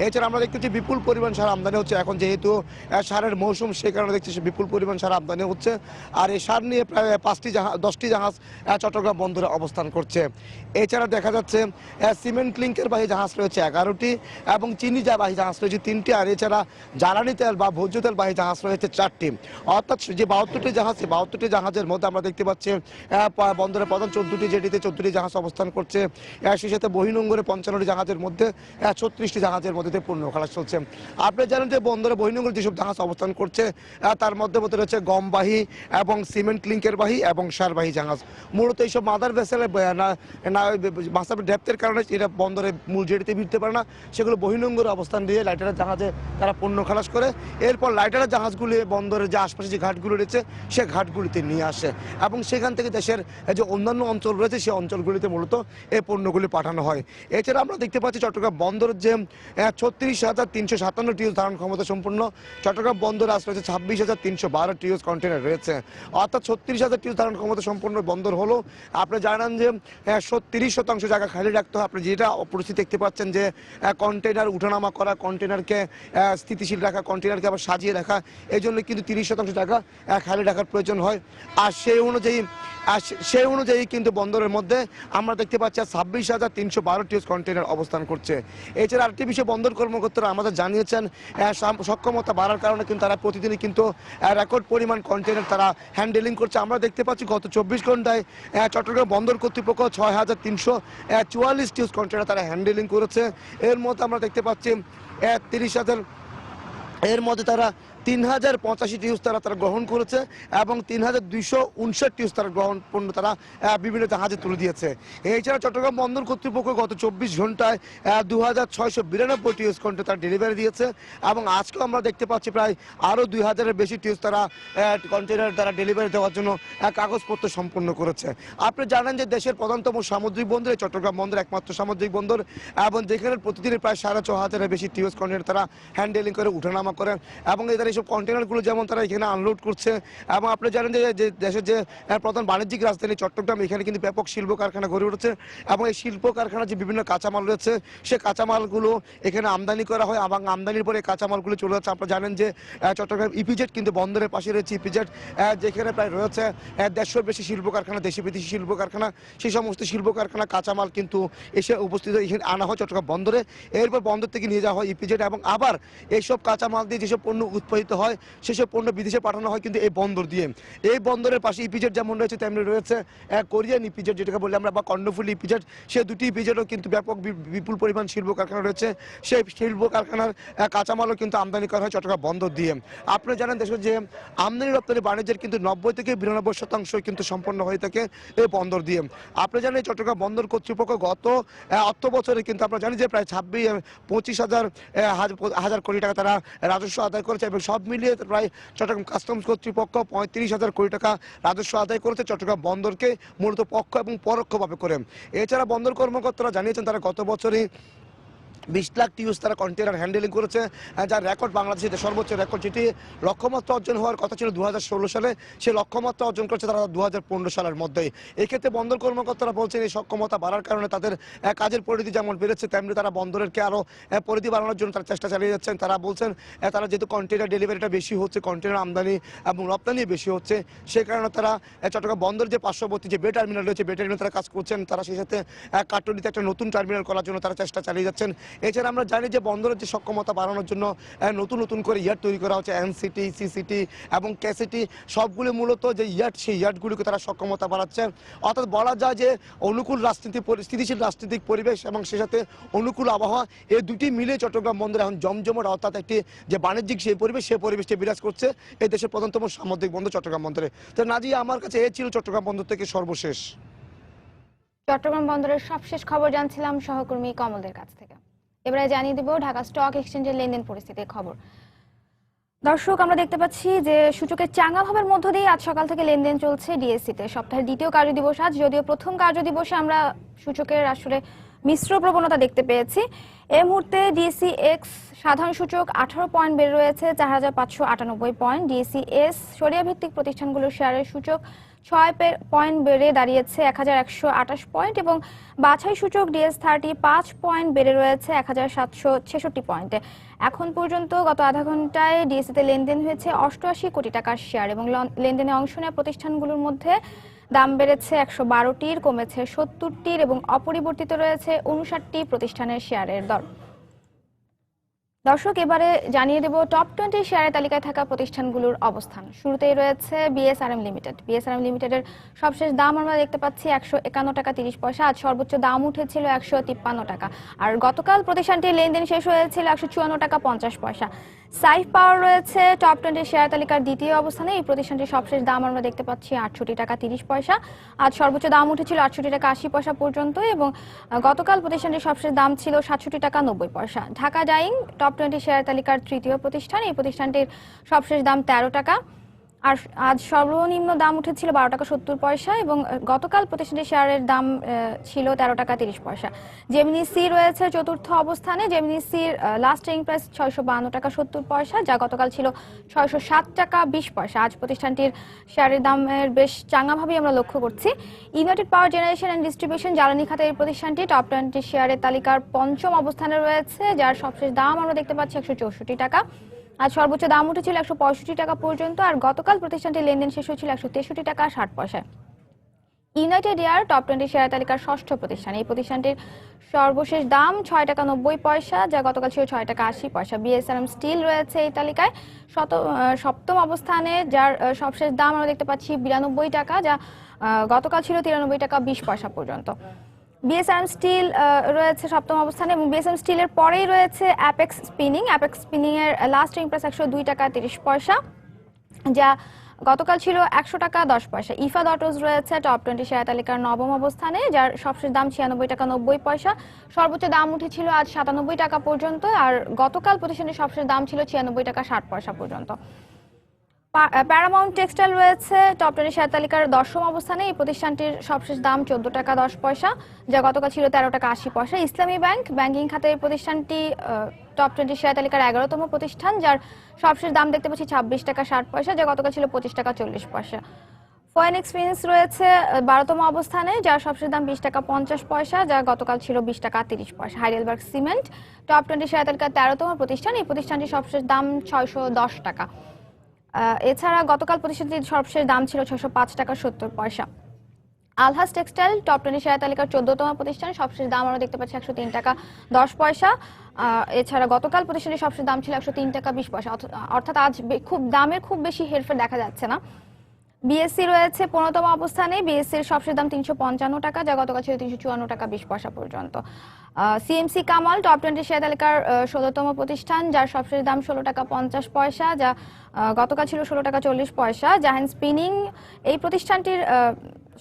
এছাড়া আমরা দেখতেছি বিপুল পরিমাণ সার আমদানি হচ্ছে। এখন যেহেতু সারের মৌসুম, সেই কারণে দেখছি বিপুল পরিমাণ সার আমদানি হচ্ছে, আর এই সার নিয়ে প্রায় 10টি জাহাজ চট্টগ্রাম বন্দরে অবস্থান করছে। এছাড়া দেখা যাচ্ছে সিমেন্ট ক্লিংকের বাহী জাহাজ রয়েছে 11টি, এবং চিনি বাহী জাহাজ রয়েছে 3টি, আর এছাড়া জ্বালানি তেল বা ভোজ্য তেল বাহী জাহাজ রয়েছে 4টি। অর্থাৎ যে 72টি জাহাজ, 72টি জাহাজের মধ্যে আমরা দেখতে পাচ্ছি বন্দরের প্রধান 14টি জেটিতে 14টি জাহাজ অবস্থান করছে, সেই সাথে বহির্নোঙরে 55টি জাহাজের মধ্যে 36টি জাহাজের মধ্যে পণ্য খালাস চলছে। আপনি জানেন যে বন্দরে বহির্নোঙরে যেসব জাহাজ অবস্থান করছে তার মধ্যে রয়েছে গমবাহী এবং সিমেন্ট ক্লিংকের বাহী এবং সারবাহী জাহাজ। মূলত এইসব মাদার ভেসেলের মাসাফের ডেপথের কারণে এটা বন্দরে মূল জেটিতে ভিড়তে পারে না, সেগুলো বহির্নোঙরে অবস্থান দিয়ে লাইটারের জাহাজে তারা পণ্য খালাস করে। এরপর লাইটারের জাহাজগুলি বন্দরের যে আশপাশে যে ঘাটগুলো রয়েছে সে ঘাটগুলিতে নিয়ে আসে, এবং সেখান থেকে দেশের যে অন্যান্য অঞ্চল রয়েছে সেই অঞ্চলগুলিতে মূলত এই পণ্যগুলি পাঠানো হয়। এছাড়া আমরা দেখতে পাচ্ছি চট্টগ্রাম বন্দরের যে 36,357 টিউজ ধারণ ক্ষমতা সম্পন্ন চট্টগ্রাম বন্দর আজ রয়েছে 26,312 টিউজ কন্টেনার রয়েছে, অর্থাৎ 36,000 টিউজ ধারণ ক্ষমতা সম্পন্ন বন্দর হলো। আপনি জানান যে 30% জায়গা খালি রাখতে হয়। আপনি যেটা পরিস্থিতি দেখতে পাচ্ছেন যে কন্টেনার উঠানামা করা, কন্টেনারকে স্থিতিশীল রাখা, কন্টেনারকে আবার সাজিয়ে রাখা, এই জন্য কিন্তু 30% জায়গা খালি রাখার প্রয়োজন হয়। আর সেই অনুযায়ী কিন্তু বন্দরের মধ্যে আমরা দেখতে পাচ্ছি 26,312 টিউজ কন্টেনার অবস্থান করছে। এছাড়া আরেকটি বিষয় বন্দর কর্মকর্তারা আমাদের জানিয়েছেন সক্ষমতা বাড়ার কারণে কিন্তু তারা প্রতিদিনই কিন্তু রেকর্ড পরিমাণ কন্টেনার তারা হ্যান্ডেলিং করছে। আমরা দেখতে পাচ্ছি গত 24 ঘন্টায় চট্টগ্রাম বন্দর কর্তৃপক্ষ 6,344 টিউজ কন্টেনার তারা হ্যান্ডেলিং করেছে। এর মধ্যে আমরা দেখতে পাচ্ছি 30,000, এর মধ্যে তারা 3,085 টিউজ তারা গ্রহণ করেছে, এবং 3,259 টিউজ তারা পণ্য তারা বিভিন্ন জাহাজে তুলে দিয়েছে। এছাড়া চট্টগ্রাম বন্দর কর্তৃপক্ষ গত 24 ঘন্টায় 2,692 টিউজ কন্টেনার তারা ডেলিভারি দিয়েছে, এবং আজকেও আমরা দেখতে পাচ্ছি প্রায় আরও 2,000-এর বেশি টিউজ তারা কন্টেনার তারা ডেলিভারি দেওয়ার জন্য কাগজপত্র সম্পন্ন করেছে। আপনি জানেন যে দেশের প্রধানতম সামুদ্রিক বন্দর চট্টগ্রাম বন্দর একমাত্র সামুদ্রিক বন্দর, এবং যেখানে প্রতিদিনই প্রায় 4,500-এর বেশি টিউজ কন্টেনার তারা হ্যান্ডেলিং করে উঠানামা করেন, এবং এদের যেসব কন্টেনারগুলো যেমন তারা এখানে আনলোড করছে, এবং আপনি জানেন যে দেশের যে প্রধান বাণিজ্যিক রাজধানী চট্টগ্রাম, এখানে কিন্তু ব্যাপক শিল্প কারখানা গড়ে উঠেছে, এবং এই শিল্প কারখানার যে বিভিন্ন কাঁচামাল রয়েছে সে কাঁচামালগুলো এখানে আমদানি করা হয়, এবং আমদানির পরে কাঁচামালগুলো চলে যাচ্ছে। আপনারা জানেন যে চট্টগ্রাম ইপিজেড কিন্তু বন্দরের পাশে রয়েছে ইপিজেড, যেখানে প্রায় রয়েছে 150-র বেশি শিল্প কারখানা, দেশি বিদেশি শিল্প কারখানা। সেই সমস্ত শিল্প কারখানা কাঁচামাল কিন্তু এসে উপস্থিত এখানে আনা হয় চট্টগ্রাম বন্দরে, এরপর বন্দর থেকে নিয়ে যাওয়া হয় ইপিজেড, এবং আবার এইসব কাঁচামাল দিয়ে যেসব পণ্য উৎপাদিত হয় সেসব পণ্য বিদেশে পাঠানো হয় কিন্তু এই বন্দর দিয়ে। এই বন্দরের পাশে ইপিজেড যেমন রয়েছে তেমনি রয়েছে কোরিয়ান ইপিজেড, যেটাকে বলি আমরা, বা কর্ণফুলী ইপিজেড। সে দুটি ইপিজেডও কিন্তু ব্যাপক বিপুল পরিমাণ শিল্প কারখানা রয়েছে, সেই শিল্প কারখানার কাঁচামালও কিন্তু আমদানি করা হয় চট্টগ্রাম বন্দর দিয়ে। আপনি জানেন দেশের যে আমদানি রপ্তানি বাণিজ্যের কিন্তু 90 থেকে 92% কিন্তু সম্পন্ন হয়ে থাকে এই বন্দর দিয়ে। আপনি জানেন চট্টগ্রাম বন্দর কর্তৃপক্ষ গত অর্থ বছরে কিন্তু আমরা জানি যে প্রায় 25,000 কোটি টাকা তারা রাজস্ব আদায় করেছে, এবং সব মিলিয়ে প্রায় চট্টগ্রাম কাস্টমস কর্তৃপক্ষ 35,000 কোটি টাকা রাজস্ব আদায় করেছে চট্টগ্রাম বন্দরকে মূলত পক্ষ এবং পরোক্ষভাবে করে। এছাড়া বন্দর কর্মকর্তারা জানিয়েছেন তারা গত বছরই 20 লাখ টিউস তারা কন্টেনার হ্যান্ডেলিং করেছে, যার রেকর্ড বাংলাদেশের সর্বোচ্চ রেকর্ড, যেটি লক্ষ্যমাত্রা অর্জন হওয়ার কথা ছিল 2016 সালে, সে লক্ষ্যমাত্রা অর্জন করেছে তারা 2015 সালের মধ্যেই। এক্ষেত্রে বন্দর কর্মকর্তারা বলছেন এই সক্ষমতা বাড়ার কারণে তাদের কাজের পরিধি যেমন বেড়েছে তেমনি তারা বন্দরেরকে আরও পরিধি বাড়ানোর জন্য তারা চেষ্টা চালিয়ে যাচ্ছেন। তারা বলছেন তারা যেহেতু কন্টেনার ডেলিভারিটা বেশি হচ্ছে, কন্টেনার আমদানি এবং রপ্তানি বেশি হচ্ছে, সে কারণে তারা চট্টগ্রাম বন্দর যে পার্শ্ববর্তী যে বে টার্মিনাল রয়েছে বে টার্মিনাল তারা কাজ করছেন, তারা সেই সাথে কাটলিতে একটা নতুন টার্মিনাল করার জন্য তারা চেষ্টা চালিয়ে যাচ্ছেন। এছাড়া আমরা জানি যে বন্দরের যে সক্ষমতা বাড়ানোর জন্য নতুন নতুন করে ইয়ার্ড তৈরি করা হচ্ছে, এনসিটি, সিসিটি এবং কেসিটি, সবগুলি মূলত যে ইয়ার্ড সেই ইয়ার্ডগুলিকে তারা সক্ষমতা বাড়াচ্ছে। অর্থাৎ বলা যায় যে অনুকূল স্থিতিশীল রাজনৈতিক পরিবেশ এবং সে সাথে অনুকূল আবহাওয়া, এই দুটি মিলে চট্টগ্রাম বন্দরে এখন জমজমট, অর্থাৎ একটি যে বাণিজ্যিক সেই পরিবেশটি বিরাজ করছে এই দেশের প্রধানতম সামুদ্রিক বন্দর চট্টগ্রাম বন্দরে। তো নাজিয়া, আমার কাছে এই ছিল চট্টগ্রাম বন্দর থেকে সর্বশেষ।
চট্টগ্রাম বন্দরের সবশেষ খবর জানছিলাম সহকর্মী কমলদের কাছ থেকে। এবারে জানিয়ে দেব ঢাকা স্টক এক্সচেঞ্জের লেনদেন পরিস্থিতির খবর। দর্শক, আমরা দেখতে পাচ্ছি যে সূচকের চাঙ্গা ভাবের মধ্য দিয়ে আজ সকাল থেকে লেনদেন চলছে ডিএসসিতে। সপ্তাহের দ্বিতীয় কার্যদিবস আজ, যদিও প্রথম কার্যদিবসে আমরা সূচকের আসলে মিশ্র প্রবণতা দেখতে পেয়েছি। এই মুহূর্তে ডিএসসি এক্স সাধারণ সূচক 18 পয়েন্ট বেড়ে রয়েছে 4,598 পয়েন্ট। ডিএসসি এস সরিয়া ভিত্তিক প্রতিষ্ঠানগুলোর শেয়ারের সূচক 6 পয়েন্ট বেড়ে দাঁড়িয়েছে 1,128 পয়েন্ট, এবং বাছাই সূচক ডিএস30 5 পয়েন্ট বেড়ে রয়েছে 1,766 পয়েন্টে। এখন পর্যন্ত গত আধা ঘন্টায় ডিএসসিতে লেনদেন হয়েছে 88 কোটি টাকার শেয়ার, এবং লেনদেনে অংশ নেওয়া প্রতিষ্ঠানগুলোর মধ্যে দাম বেড়েছে 112টির, কমেছে 70টির, এবং অপরিবর্তিত রয়েছে 59টি প্রতিষ্ঠানের শেয়ারের দর। দর্শক, এবারে জানিয়ে দেব টপ 20 শেয়ারের তালিকায় থাকা প্রতিষ্ঠানগুলোর অবস্থান। শুরুতেই রয়েছে বিএসআরএম লিমিটেড। বিএসআরএম লিমিটেডের সবশেষ দাম আমরা দেখতে পাচ্ছি 151 টাকা 30 পয়সা। আজ সর্বোচ্চ দাম উঠেছিল 153 টাকা, আর গতকাল প্রতিষ্ঠানটির লেনদেন শেষ হয়েছিল 154 টাকা 50 পয়সা। সাইফ পাওয়ার রয়েছে টপ 20 শেয়ার তালিকার দ্বিতীয় অবস্থানে। এই প্রতিষ্ঠানটির সবশেষ দাম আমরা দেখতে পাচ্ছি 68 টাকা 30 পয়সা। আজ সর্বোচ্চ দাম উঠেছিল 68 টাকা 80 পয়সা পর্যন্ত, এবং গতকাল প্রতিষ্ঠানটির সবশেষ দাম ছিল 67 টাকা 90 পয়সা। ঢাকা ডাইং টপ 20 শেয়ার তালিকার তৃতীয় প্রতিষ্ঠান। এই প্রতিষ্ঠানটির সবশেষ দাম 13 টাকা, আর আজ সর্বনিম্ন দাম উঠেছিল 12 টাকা 70 পয়সা, এবং গতকাল প্রতিষ্ঠানটির শেয়ারের দাম ছিল 13 টাকা 30 পয়সা। জেমিনি সি রয়েছে চতুর্থ অবস্থানে। জেমিনি সির লাস্ট ট্রেডিং প্রাইস 652 টাকা 70 পয়সা, যা গতকাল ছিল 607 টাকা 20 পয়সা। আজ প্রতিষ্ঠানটির শেয়ারের দামের বেশ চাঙ্গাভাবেই আমরা লক্ষ্য করছি। United power generation and distribution জ্বালানি খাতের এই প্রতিষ্ঠানটি টপ 20 শেয়ারের তালিকার পঞ্চম অবস্থানে রয়েছে, যার সবশেষ দাম আমরা দেখতে পাচ্ছি 164 টাকা। আজ সর্বোচ্চ দাম উঠেছিল 165 টাকা পর্যন্ত, আর গতকাল প্রতিষ্ঠানটির লেনদেন শেষ হয়েছিল 163 টাকা 60 পয়সায়। ইউনাইটেড এয়ার টপ 20 শেয়ার তালিকার ষষ্ঠ প্রতিষ্ঠান। এই প্রতিষ্ঠানটির সর্বশেষ দাম 6 টাকা 90 পয়সা, যা গতকাল ছিল 6 টাকা 80 পয়সা। বিএসআরএম স্টিল রয়েছে এই তালিকায় সপ্তম অবস্থানে, যার সবশেষ দাম আমরা দেখতে পাচ্ছি 92 টাকা, যা গতকাল ছিল 93 টাকা 20 পয়সা পর্যন্ত। বিএসআরএম স্টিল রয়েছে সপ্তম অবস্থানে, এবং বিএসআরএম স্টিলের পরেই রয়েছে অ্যাপেক্স স্পিনিং। অ্যাপেক্স স্পিনিং এর লাস্ট ট্রেডিং প্রাইস 102 টাকা 30 পয়সা, যা গতকাল ছিল 100 টাকা 10 পয়সা। ইফাদ অটোজ রয়েছে টপ 20 শেয়ার তালিকার নবম অবস্থানে, যার সবশেষ দাম 96 টাকা 90 পয়সা। সর্বোচ্চ দাম উঠেছিল আজ 97 টাকা পর্যন্ত, আর গতকাল প্রতিষ্ঠানের সবশেষ দাম ছিল 96 টাকা 60 পয়সা পর্যন্ত। প্যারামাউন্ট টেক্সটাইল রয়েছে টপ 20 শেয়ার তালিকার 10ম অবস্থানে। এই প্রতিষ্ঠানটির সবশেষ দাম 14 টাকা 10 পয়সা, যা গতকাল ছিল 13 টাকা 80 পয়সা। ইসলামী ব্যাংক ব্যাংকিং খাতে এই প্রতিষ্ঠানটি টপ 20 শেয়ার তালিকার 11তম প্রতিষ্ঠান, যার সবশেষ দাম দেখতে পাচ্ছি 26 টাকা 60 পয়সা, যা গতকাল ছিল 25 টাকা 40 পয়সা। ফয়েনিক্স ফিন্যান্স রয়েছে 12তম অবস্থানে, যার সবশেষ দাম 20 টাকা 50 পয়সা, যা গতকাল ছিল 20 টাকা 30 পয়সা। হাইডেলবার্গ সিমেন্ট টপ 20 শেয়ার তালিকার 13তম প্রতিষ্ঠান। এই প্রতিষ্ঠানটির সবশেষ দাম 610 টাকা। এছাড়া গতকাল প্রতিষ্ঠানটির সবশেষ দাম ছিল 605 টাকা 70 পয়সা। আলহাজ টেক্সটাইল টপ 20 শেয়ার তালিকার 14তম প্রতিষ্ঠান, সবশেষ দাম আমরা দেখতে পাচ্ছি 103 টাকা 10 পয়সা। এছাড়া গতকাল প্রতিষ্ঠানটির সবশেষ দাম ছিল 103 টাকা 20 পয়সা, অর্থাৎ আজ দামের খুব বেশি হেরফের দেখা যাচ্ছে না। বিএসসি রয়েছে 15তম অবস্থানে। বিএসসির সবশেষ দাম 355 টাকা, যা গতকাল ছিল 354 টাকা 20 পয়সা পর্যন্ত। সিএমসি কামাল টপ 20 শেয়ার তালিকার 16তম প্রতিষ্ঠান, যার সবশেষ দাম 16 টাকা 50 পয়সা, যা গতকাল ছিল 16 টাকা 40 পয়সা। জাহান স্পিনিং এই প্রতিষ্ঠানটির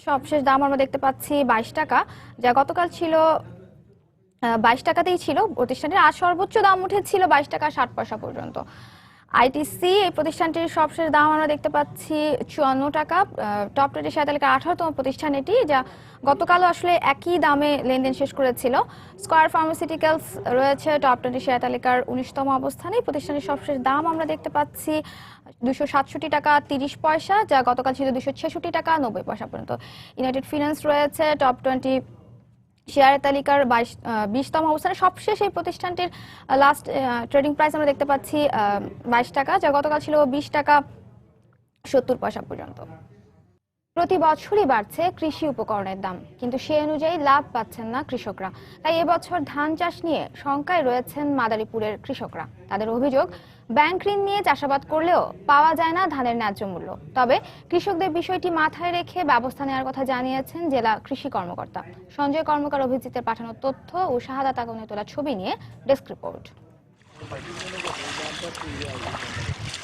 সবশেষ দাম আমরা দেখতে পাচ্ছি 22 টাকা, যা গতকাল ছিল 22 টাকাতেই ছিল প্রতিষ্ঠানটির। আজ সর্বোচ্চ দাম উঠেছিল 22 টাকা 60 পয়সা পর্যন্ত। আইটিসি এই প্রতিষ্ঠানটির সবশেষ দাম আমরা দেখতে পাচ্ছি 54 টাকা। টপ 20 শেয়ার তালিকার 18তম প্রতিষ্ঠান এটি, যা গতকাল আসলে একই দামে লেনদেন শেষ করেছিল। স্কয়ার ফার্মাসিউটিক্যালস রয়েছে টপ 20 শেয়ার তালিকার 19তম অবস্থানে। প্রতিষ্ঠানের সবশেষ দাম আমরা দেখতে পাচ্ছি 267 টাকা 30 পয়সা, যা গতকাল ছিল 266 টাকা 90 পয়সা পর্যন্ত। ইউনাইটেড ফিন্যান্স রয়েছে টপ 20 শেয়ার তালিকার 20তম অবস্থানে। সবশেষ এই প্রতিষ্ঠানটির লাস্ট ট্রেডিং প্রাইস আমরা দেখতে পাচ্ছি 22 টাকা, যা গতকাল ছিল 20 টাকা 70 পয়সা পর্যন্ত। প্রতি বছরই বাড়ছে কৃষি উপকরণের দাম, কিন্তু সেই অনুযায়ী লাভ পাচ্ছেন না কৃষকরা। তাই এবছর ধান চাষ নিয়ে শঙ্কায় রয়েছেন মাদারীপুরের কৃষকরা। তাদের অভিযোগ, ব্যাংক ঋণ নিয়ে চাষাবাদ করলেও পাওয়া যায় না ধানের ন্যায্য মূল্য। তবে কৃষকদের বিষয়টি মাথায় রেখে ব্যবস্থা নেওয়ার কথা জানিয়েছেন জেলা কৃষি কর্মকর্তা সঞ্জয় কর্মকার। অভিজিতের পাঠানো তথ্য ও শাহাদাত আগুনে তোলা ছবি নিয়ে ডেস্ক রিপোর্ট।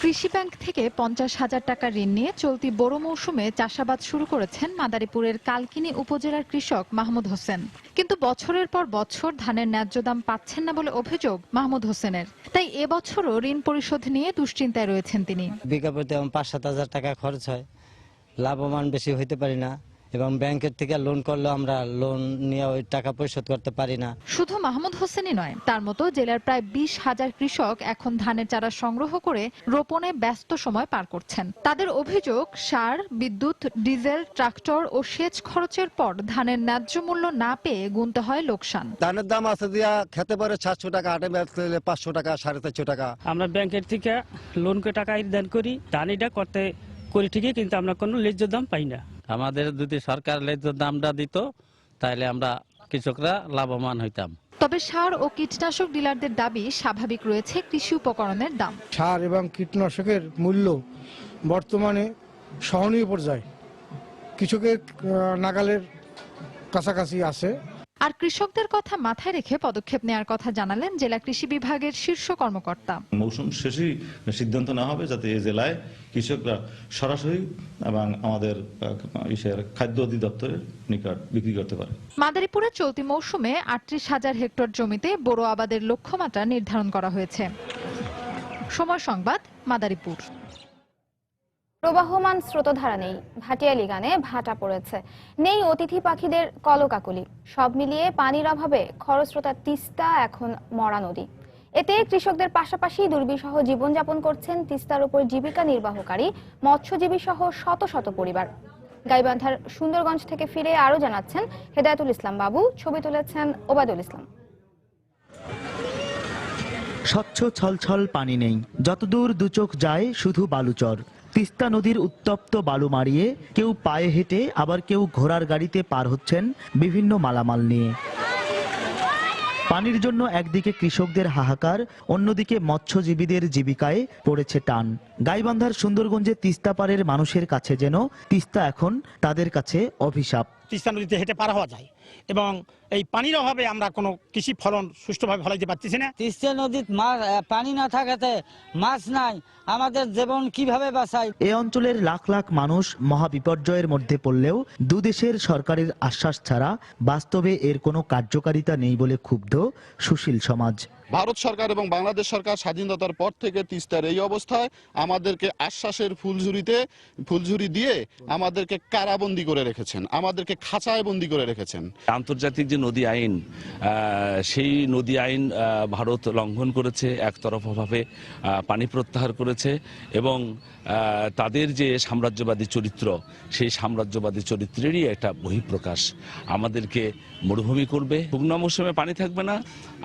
কৃষি ব্যাংক থেকে 50,000 টাকা ঋণ নিয়ে চলতি বোরো মৌসুমে চাষাবাদ শুরু করেছেন মাদারীপুরের কালকিনি উপজেলার কৃষক মাহমুদ হোসেন। কিন্তু বছরের পর বছর ধানের ন্যায্য দাম পাচ্ছেন না বলে অভিযোগ মাহমুদ হোসেনের। তাই এবছরও ঋণ পরিশোধ নিয়ে দুশ্চিন্তায় রয়েছেন তিনি।
বিঘা প্রতি 5-7 হাজার টাকা খরচ হয়, লাভবান বেশি হইতে পারি না, এবং ব্যাংকের থেকে লোন করলে আমরা লোন নিয়ে ওই টাকা পরিশোধ করতে পারি না।
শুধু মাহমুদ হোসেনই নয়, তার মতো জেলার প্রায় 20,000 কৃষক এখন ধানের চারা সংগ্রহ করে রোপণে ব্যস্ত সময় পার করছেন। তাদের অভিযোগ, সার, বিদ্যুৎ, ডিজেল, ট্রাক্টর ও সেচ খরচের পর ধানের ন্যায্য মূল্য না পেয়ে গুনতে হয় লোকসান।
ধানের দাম আছে দিয়া খেতে পারে 700 টাকা, আটে বেচলে 500 টাকা, 450 টাকা।
আমরা ব্যাংকের থেকে লোনকে টাকা দান করি, ধানিটা করতে করি ঠিকই, কিন্তু আমরা কোনো ন্যায্য দাম পাই না।
আমাদের যদি সরকার ন্যায্য দামটা দিত, তাহলে আমরা কৃষকরা লাভবান হইতাম।
তবে সার ও কীটনাশক ডিলারদের দাবি, স্বাভাবিক রয়েছে কৃষি উপকরণের দাম।
সার এবং কীটনাশকের মূল্য বর্তমানে সহনীয় পর্যায়ে, কৃষকের নাগালের কাছাকাছি আছে।
আর কৃষকদের কথা মাথায় রেখে পদক্ষেপ নেওয়ার কথা জানালেন জেলা কৃষি বিভাগের শীর্ষ কর্মকর্তা।
মৌসুম শেষেই সিদ্ধান্ত নেওয়া হবে যাতে এই জেলায় কৃষকরা সরাসরি এবং আমাদের খাদ্য অধিদপ্তরের নিকট বিক্রি করতে পারে।
মাদারীপুরে চলতি মৌসুমে 38,000 হেক্টর জমিতে বোরো আবাদের লক্ষ্যমাত্রা নির্ধারণ করা হয়েছে। সময় সংবাদ, মাদারীপুর।
প্রবাহমান স্রোতধারা নেই, ভাটিয়ালি গানে ভাটা পড়েছে, নেই অতিথি পাখিদের কলকাকলি। সব মিলিয়ে পানির অভাবে খরস্রোতা তিস্তা এখন মরা নদী। এতে কৃষকদের পাশাপাশি দুর্বিষহ জীবনযাপন করছেন তিস্তার উপর জীবিকা নির্বাহকারী মৎস্যজীবী সহ শত শত পরিবার। গাইবান্ধার সুন্দরগঞ্জ থেকে ফিরে আরো জানাচ্ছেন হেদায়েতুল ইসলাম বাবু, ছবি তুলেছেন ওবায়দুল ইসলাম।
স্বচ্ছ ছলছল পানি নেই, যতদূর দুচোখ যায় শুধু বালুচর। তিস্তা নদীর উত্তপ্ত বালু মারিয়ে কেউ পায়ে হেঁটে, আবার কেউ ঘোড়ার গাড়িতে পার হচ্ছেন বিভিন্ন মালামাল নিয়ে। পানির জন্য একদিকে কৃষকদের হাহাকার, অন্যদিকে মৎস্যজীবীদের জীবিকায় পড়েছে টান। গাইবান্ধার সুন্দরগঞ্জে তিস্তা পাড়ের মানুষের কাছে যেন তিস্তা এখন তাদের কাছে অভিশাপ।
তিস্তা নদীতে হেঁটে পার হওয়া যায় এবং এই পানির অভাবে আমরা কোনো কৃষি ফলন সুষ্ঠুভাবে ফলাইতে পারতেছি না।
তিস্তা নদীর পানি না থাকাতে মাছ নাই, আমাদের জীবন কিভাবে বাঁচাই?
এই অঞ্চলের লাখ লাখ মানুষ মহাবিপর্যয়ের মধ্যে পড়লেও দুদেশের সরকারের আশ্বাস ছাড়া বাস্তবে এর কোনো কার্যকারিতা নেই বলে ক্ষুব্ধ সুশীল সমাজ।
ভারত সরকার এবং বাংলাদেশ সরকার স্বাধীনতার পর থেকে তিস্তার এই অবস্থায় আমাদেরকে আশ্বাসের ফুলঝুরি দিয়ে আমাদেরকে কারাবন্দী করে রেখেছেন, আমাদেরকে খাঁচায় বন্দী করে রেখেছেন।
আন্তর্জাতিক যে নদী আইন, সেই নদী আইন ভারত লঙ্ঘন করেছে, একতরফাভাবে পানি প্রত্যাহার করেছে এবং তাদের যে সাম্রাজ্যবাদী চরিত্র, সেই সাম্রাজ্যবাদী চরিত্রেরই একটা বহিঃপ্রকাশ। আমাদেরকে মরুভূমি করবে, শুকনো মৌসুমে পানি থাকবে না,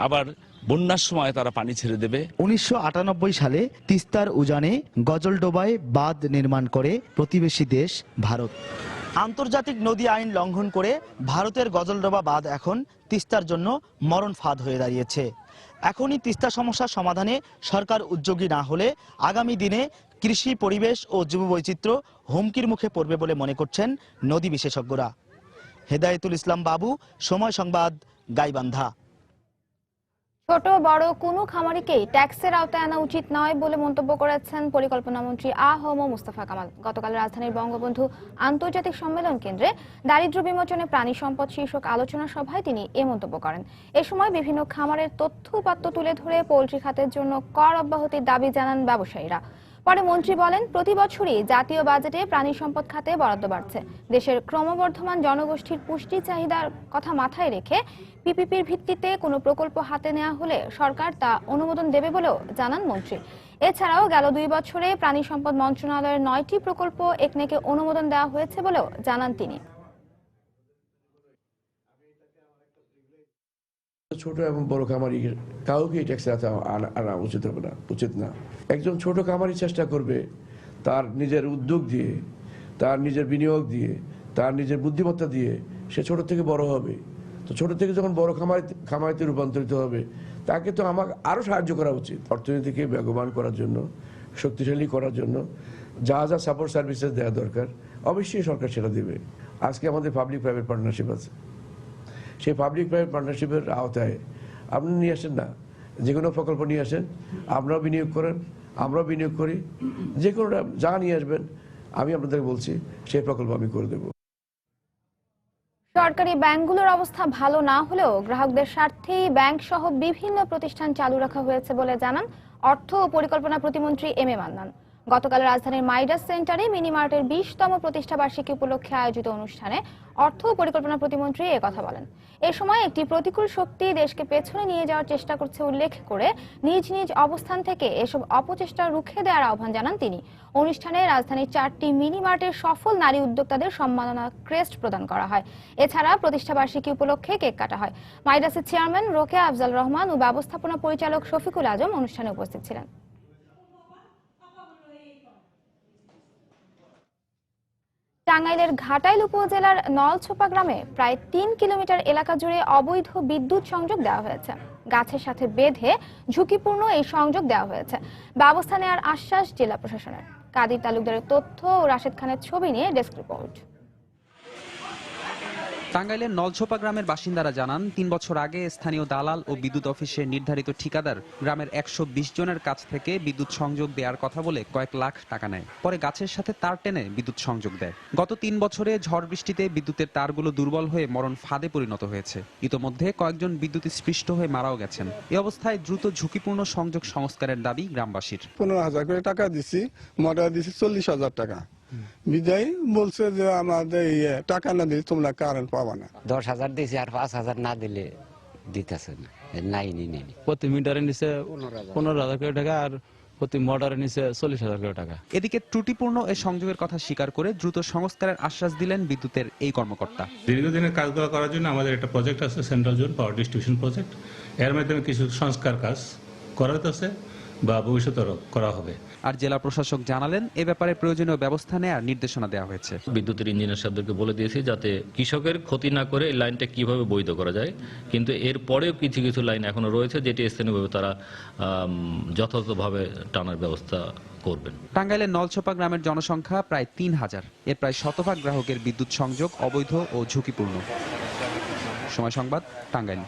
আবার বন্যার সময় তারা পানি ছেড়ে দেবে।
1998 সালে তিস্তার উজানে গজলডোবায় বাঁধ নির্মাণ করে প্রতিবেশী দেশ ভারত। আন্তর্জাতিক নদী আইন লঙ্ঘন করে ভারতের গজলডোবা বাঁধ এখন তিস্তার জন্য মরণ ফাঁদ হয়ে দাঁড়িয়েছে। এখনই তিস্তা সমস্যার সমাধানে সরকার উদ্যোগী না হলে আগামী দিনে কৃষি, পরিবেশ ও জীববৈচিত্র্য হুমকির মুখে পড়বে বলে মনে করছেন নদী বিশেষজ্ঞরা। হেদায়েতুল ইসলাম বাবু, সময় সংবাদ, গাইবান্ধা।
ছোট বড় কোনো খামারিকেই ট্যাক্সের আওতায় আনা উচিত নয় বলে মন্তব্য করেছেন পরিকল্পনা মন্ত্রী আ.হ.ম মুস্তাফা কামাল। গতকাল রাজধানীর বঙ্গবন্ধু আন্তর্জাতিক সম্মেলন কেন্দ্রে দারিদ্র্য বিমোচনে প্রাণী সম্পদ শীর্ষক আলোচনা সভায় তিনি এ মন্তব্য করেন। এ সময় বিভিন্ন খামারের তথ্য উপাত্ত তুলে ধরে পোল্ট্রি খাতের জন্য কর অব্যাহতির দাবি জানান ব্যবসায়ীরা। পরে মন্ত্রী বলেন, প্রতি বছরই জাতীয় বাজেটে প্রাণী সম্পদ খাতে বরাদ্দ বাড়ছে। দেশের ক্রমবর্ধমান জনগোষ্ঠীর পুষ্টি চাহিদার কথা মাথায় রেখে পিপিপির ভিত্তিতে কোনো প্রকল্প হাতে নেওয়া হলে সরকার তা অনুমোদন দেবে বলেও জানান মন্ত্রী। এছাড়াও গেল 2 বছরে প্রাণী সম্পদ মন্ত্রণালয়ের 9টি প্রকল্প একনেকে অনুমোদন দেওয়া হয়েছে বলেও জানান তিনি।
ছোট এবং বড় খামারি কাউকে ট্যাক্সের আওতায় আনা উচিত হবে না, উচিত না। একজন ছোট খামারি চেষ্টা করবে তার নিজের উদ্যোগ দিয়ে, তার নিজের বিনিয়োগ দিয়ে, তার নিজের বুদ্ধিমত্তা দিয়ে সে ছোট থেকে বড় হবে। তো ছোট থেকে যখন বড় খামারিতে রূপান্তরিত হবে, তাকে তো আমাকে আরও সাহায্য করা উচিত। অর্থনীতিকে বেগবান করার জন্য, শক্তিশালী করার জন্য যা যা সাপোর্ট সার্ভিসেস দেওয়া দরকার অবশ্যই সরকার সেটা দেবে। আজকে আমাদের পাবলিক প্রাইভেট পার্টনারশিপ আছে, সেই পাবলিক প্রাইভেট পার্টনারশিপের আওতায় আপনি নিয়ে আসেন না, যে কোনো প্রকল্প নিয়ে আসেন, আমরাও বিনিয়োগ করেন, আমরাও বিনিয়োগ করি, যে কোনোটা যা নিয়ে আসবেন আমি আপনাদের বলছি সেই প্রকল্প আমি করে দেব।
সরকারি ব্যাংকগুলোর অবস্থা ভালো না হলেও গ্রাহকদের স্বার্থেই ব্যাংক সহ বিভিন্ন প্রতিষ্ঠান চালু রাখা হয়েছে বলে জানান অর্থ ও পরিকল্পনা প্রতিমন্ত্রী এম এ মান্নান। গতকাল রাজধানীর মাইডাস সেন্টারে মিনিমার্টের 20তম প্রতিষ্ঠাবার্ষিকী উপলক্ষে আয়োজিত অনুষ্ঠানে অর্থ ও পরিকল্পনা প্রতিমন্ত্রী একথা বলেন। এ সময় একটি প্রতিকূল শক্তি দেশকে পেছনে নিয়ে যাওয়ার চেষ্টা করছে উল্লেখ করে নিজ নিজ অবস্থান থেকে এসব অপচেষ্টা রুখে দেওয়ার আহ্বান জানান তিনি। অনুষ্ঠানে রাজধানীর 4টি মিনিমার্টের সফল নারী উদ্যোক্তাদের সম্মাননা ক্রেস্ট প্রদান করা হয়। এছাড়া প্রতিষ্ঠাবার্ষিকী উপলক্ষে কেক কাটা হয়। মাইডাসের চেয়ারম্যান রোকেয়া আফজাল রহমান ও ব্যবস্থাপনা পরিচালক শফিকুল আজম অনুষ্ঠানে উপস্থিত ছিলেন। টাঙ্গাইলের ঘাটাইল উপজেলার নলছোপা গ্রামে প্রায় 3 কিলোমিটার এলাকা জুড়ে অবৈধ বিদ্যুৎ সংযোগ দেওয়া হয়েছে। গাছের সাথে বেঁধে ঝুঁকিপূর্ণ এই সংযোগ দেওয়া হয়েছে। ব্যবস্থা নেওয়ার আশ্বাস জেলা প্রশাসনের। কাদির তালুকদারের তথ্য ও রাশেদ খানের ছবি নিয়ে ডেস্ক রিপোর্ট।
টাঙ্গাইলের নলছোপা গ্রামের বাসিন্দারা জানান, 3 বছর আগে স্থানীয় দালাল ও বিদ্যুৎ অফিসে নির্ধারিত ঠিকাদার গ্রামের 120 জনের কাছ থেকে বিদ্যুৎ সংযোগ দেওয়ার কথা বলে কয়েক লাখ টাকা নেয়। পরে গাছের সাথে তার টেনে বিদ্যুৎ সংযোগ দেয়। গত 3 বছরে ঝড় বৃষ্টিতে বিদ্যুতের তারগুলো দুর্বল হয়ে মরণ ফাঁদে পরিণত হয়েছে। ইতোমধ্যে কয়েকজন বিদ্যুৎ স্পৃষ্ট হয়ে মারাও গেছেন। এই অবস্থায় দ্রুত ঝুঁকিপূর্ণ সংযোগ সংস্কারের দাবি গ্রামবাসীর।
15,000 করে টাকা দিছি, মোটর দিছি 40,000 টাকা। বিদায় বলছে যে আমাদের টাকা না দিলে তোমরা কারেন্ট পাবা না।
10,000 দিয়েছি, আর 5,000 না দিলে দিতেছে না, নাই নি।
প্রতি মিটারের নিচে 15,000 করে টাকা আর প্রতি মোটরের নিচে 40,000 করে টাকা।
এদিকে ত্রুটিপূর্ণ এই সংযোগের কথা স্বীকার করে দ্রুত সংস্কারের আশ্বাস দিলেন বিদ্যুতের এই কর্মকর্তা।
দীর্ঘদিনের কাজগুলো করার জন্য আমাদের একটা প্রজেক্ট আছে, central zone power distribution project. এর মাধ্যমে কিছু সংস্কার কাজ করা হচ্ছে বা ভবিষ্যতে করা হবে।
আর জেলা প্রশাসক জানালেন, এ ব্যাপারে প্রয়োজনীয় ব্যবস্থা নেওয়ার নির্দেশনা দেওয়া হয়েছে।
বিদ্যুতের ইঞ্জিনিয়ার সাহেবদেরকে বলে দিয়েছি যাতে কৃষকের ক্ষতি না করে এই লাইনটা কিভাবে বৈধ করা যায়। কিন্তু এর পরেও কিছু কিছু লাইন এখনো রয়েছে যেটি স্থানীয়ভাবে তারা যথাযথভাবে টানার ব্যবস্থা করবেন।
টাঙ্গাইলের নলছোপা গ্রামের জনসংখ্যা প্রায় 3,000। এর প্রায় 100% গ্রাহকের বিদ্যুৎ সংযোগ অবৈধ ও ঝুঁকিপূর্ণ। সময় সংবাদ, টাঙ্গাইল।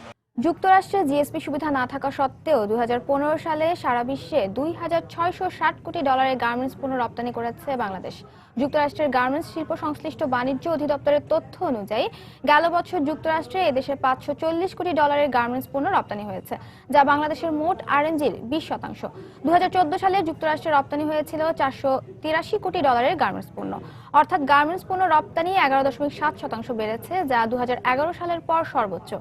যুক্তরাষ্ট্রে জিএসপি সুবিধা না থাকা সত্ত্বেও 2015 সালে সারা বিশ্বে 2660 কোটি ডলারের গার্মেন্টস পণ্য রপ্তানি করেছে বাংলাদেশ। যুক্তরাষ্ট্রের গার্মেন্টস শিল্প সংশ্লিষ্ট বাণিজ্য অধিদপ্তরের তথ্য অনুযায়ী গেল বছর যুক্তরাষ্ট্রে এদেশে 540 কোটি ডলারের গার্মেন্টস পণ্য রপ্তানি হয়েছে, যা বাংলাদেশের মোট আরএনজির 20%। 2014 সালে যুক্তরাষ্ট্রে রপ্তানি হয়েছিল 483 কোটি ডলারের গার্মেন্টস পণ্য, অর্থাৎ গার্মেন্টস পণ্য রপ্তানি 11.7% বেড়েছে, যা 2011 সালের পর সর্বোচ্চ।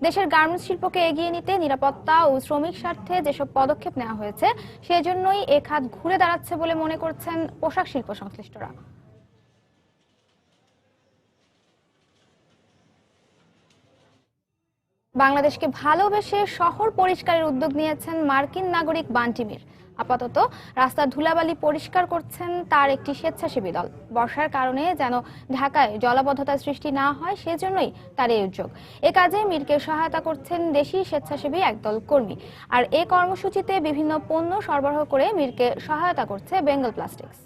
দেশের গার্মেন্টস শিল্পকে এগিয়ে নিতে নিরাপত্তা ও শ্রমিক স্বার্থে যেসব পদক্ষেপ নেওয়া হয়েছে, সেজন্যই এ খাত ঘুরে দাঁড়াচ্ছে বলে মনে করছেন পোশাক শিল্প সংশ্লিষ্টরা। বাংলাদেশকে ভালোবেসে শহর পরিষ্কারের উদ্যোগ নিয়েছেন মার্কিন নাগরিক বান্টি মির। আপাতত রাস্তার ধুলাবালি পরিষ্কার করছেন তার একটি স্বেচ্ছাসেবী দল। বর্ষার কারণে যেন ঢাকায় জলাবদ্ধতার সৃষ্টি না হয়, সেজন্যই তার এই উদ্যোগ। এ কাজে মিরকে সহায়তা করছেন দেশি স্বেচ্ছাসেবী একদল কর্মী। আর এ কর্মসূচিতে বিভিন্ন পণ্য সরবরাহ করে মিরকে সহায়তা করছে বেঙ্গল প্লাস্টিক্স।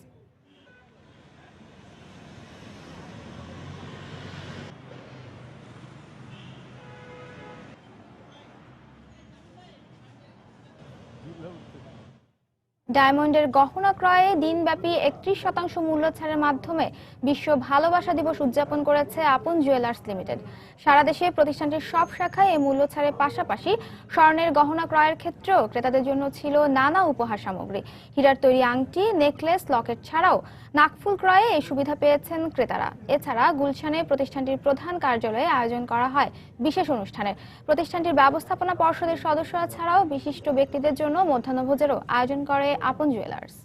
ডায়মন্ডের গহনা ক্রয়ে দিনব্যাপী 31% মূল্য ছাড়ের মাধ্যমে বিশ্ব ভালোবাসা দিবস উদযাপন করেছে আপন জুয়েলার্স লিমিটেড। সারা দেশে প্রতিষ্ঠানটির সব শাখায় এই মূল্য ছাড়ের পাশাপাশি স্বর্ণের গহনা ক্রয়ের ক্ষেত্রেও ক্রেতাদের জন্য ছিল নানা উপহার সামগ্রী। হীরার তৈরি আংটি, নেকলেস, লকেট ছাড়াও নাকফুল ক্রয়ে এই সুবিধা পেয়েছেন ক্রেতারা। এছাড়া গুলশানে প্রতিষ্ঠানটির প্রধান কার্যালয়ে আয়োজন করা হয় বিশেষ অনুষ্ঠানের। প্রতিষ্ঠানটির ব্যবস্থাপনা পর্ষদের সদস্যরা ছাড়াও বিশিষ্ট ব্যক্তিদের জন্য মধ্যাহ্নভোজেরও আয়োজন করে আপন জুয়েলার্স।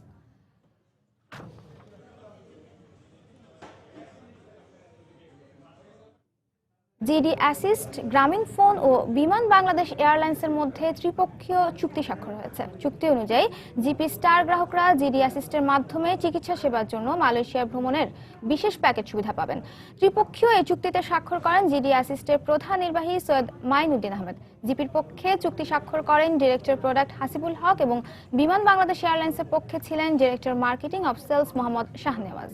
জিডি অ্যাসিস্ট, গ্রামীণফোন ও বিমান বাংলাদেশ এয়ারলাইন্সের মধ্যে ত্রিপক্ষীয় চুক্তি স্বাক্ষর হয়েছে। চুক্তি অনুযায়ী জিপি স্টার গ্রাহকরা জিডি অ্যাসিস্টের মাধ্যমে চিকিৎসা সেবার জন্য মালয়েশিয়া ভ্রমণের বিশেষ প্যাকেজ সুবিধা পাবেন। ত্রিপক্ষীয় এই চুক্তিতে স্বাক্ষর করেন জিডি অ্যাসিস্টের প্রধান নির্বাহী সৈয়দ মাইনুদ্দিন আহমেদ। জিপির পক্ষে চুক্তি স্বাক্ষর করেন ডিরেক্টর প্রোডাক্ট হাসিবুল হক এবং বিমান বাংলাদেশ এয়ারলাইন্সের পক্ষে ছিলেন director marketing of sales Mohammad Shahnewaz.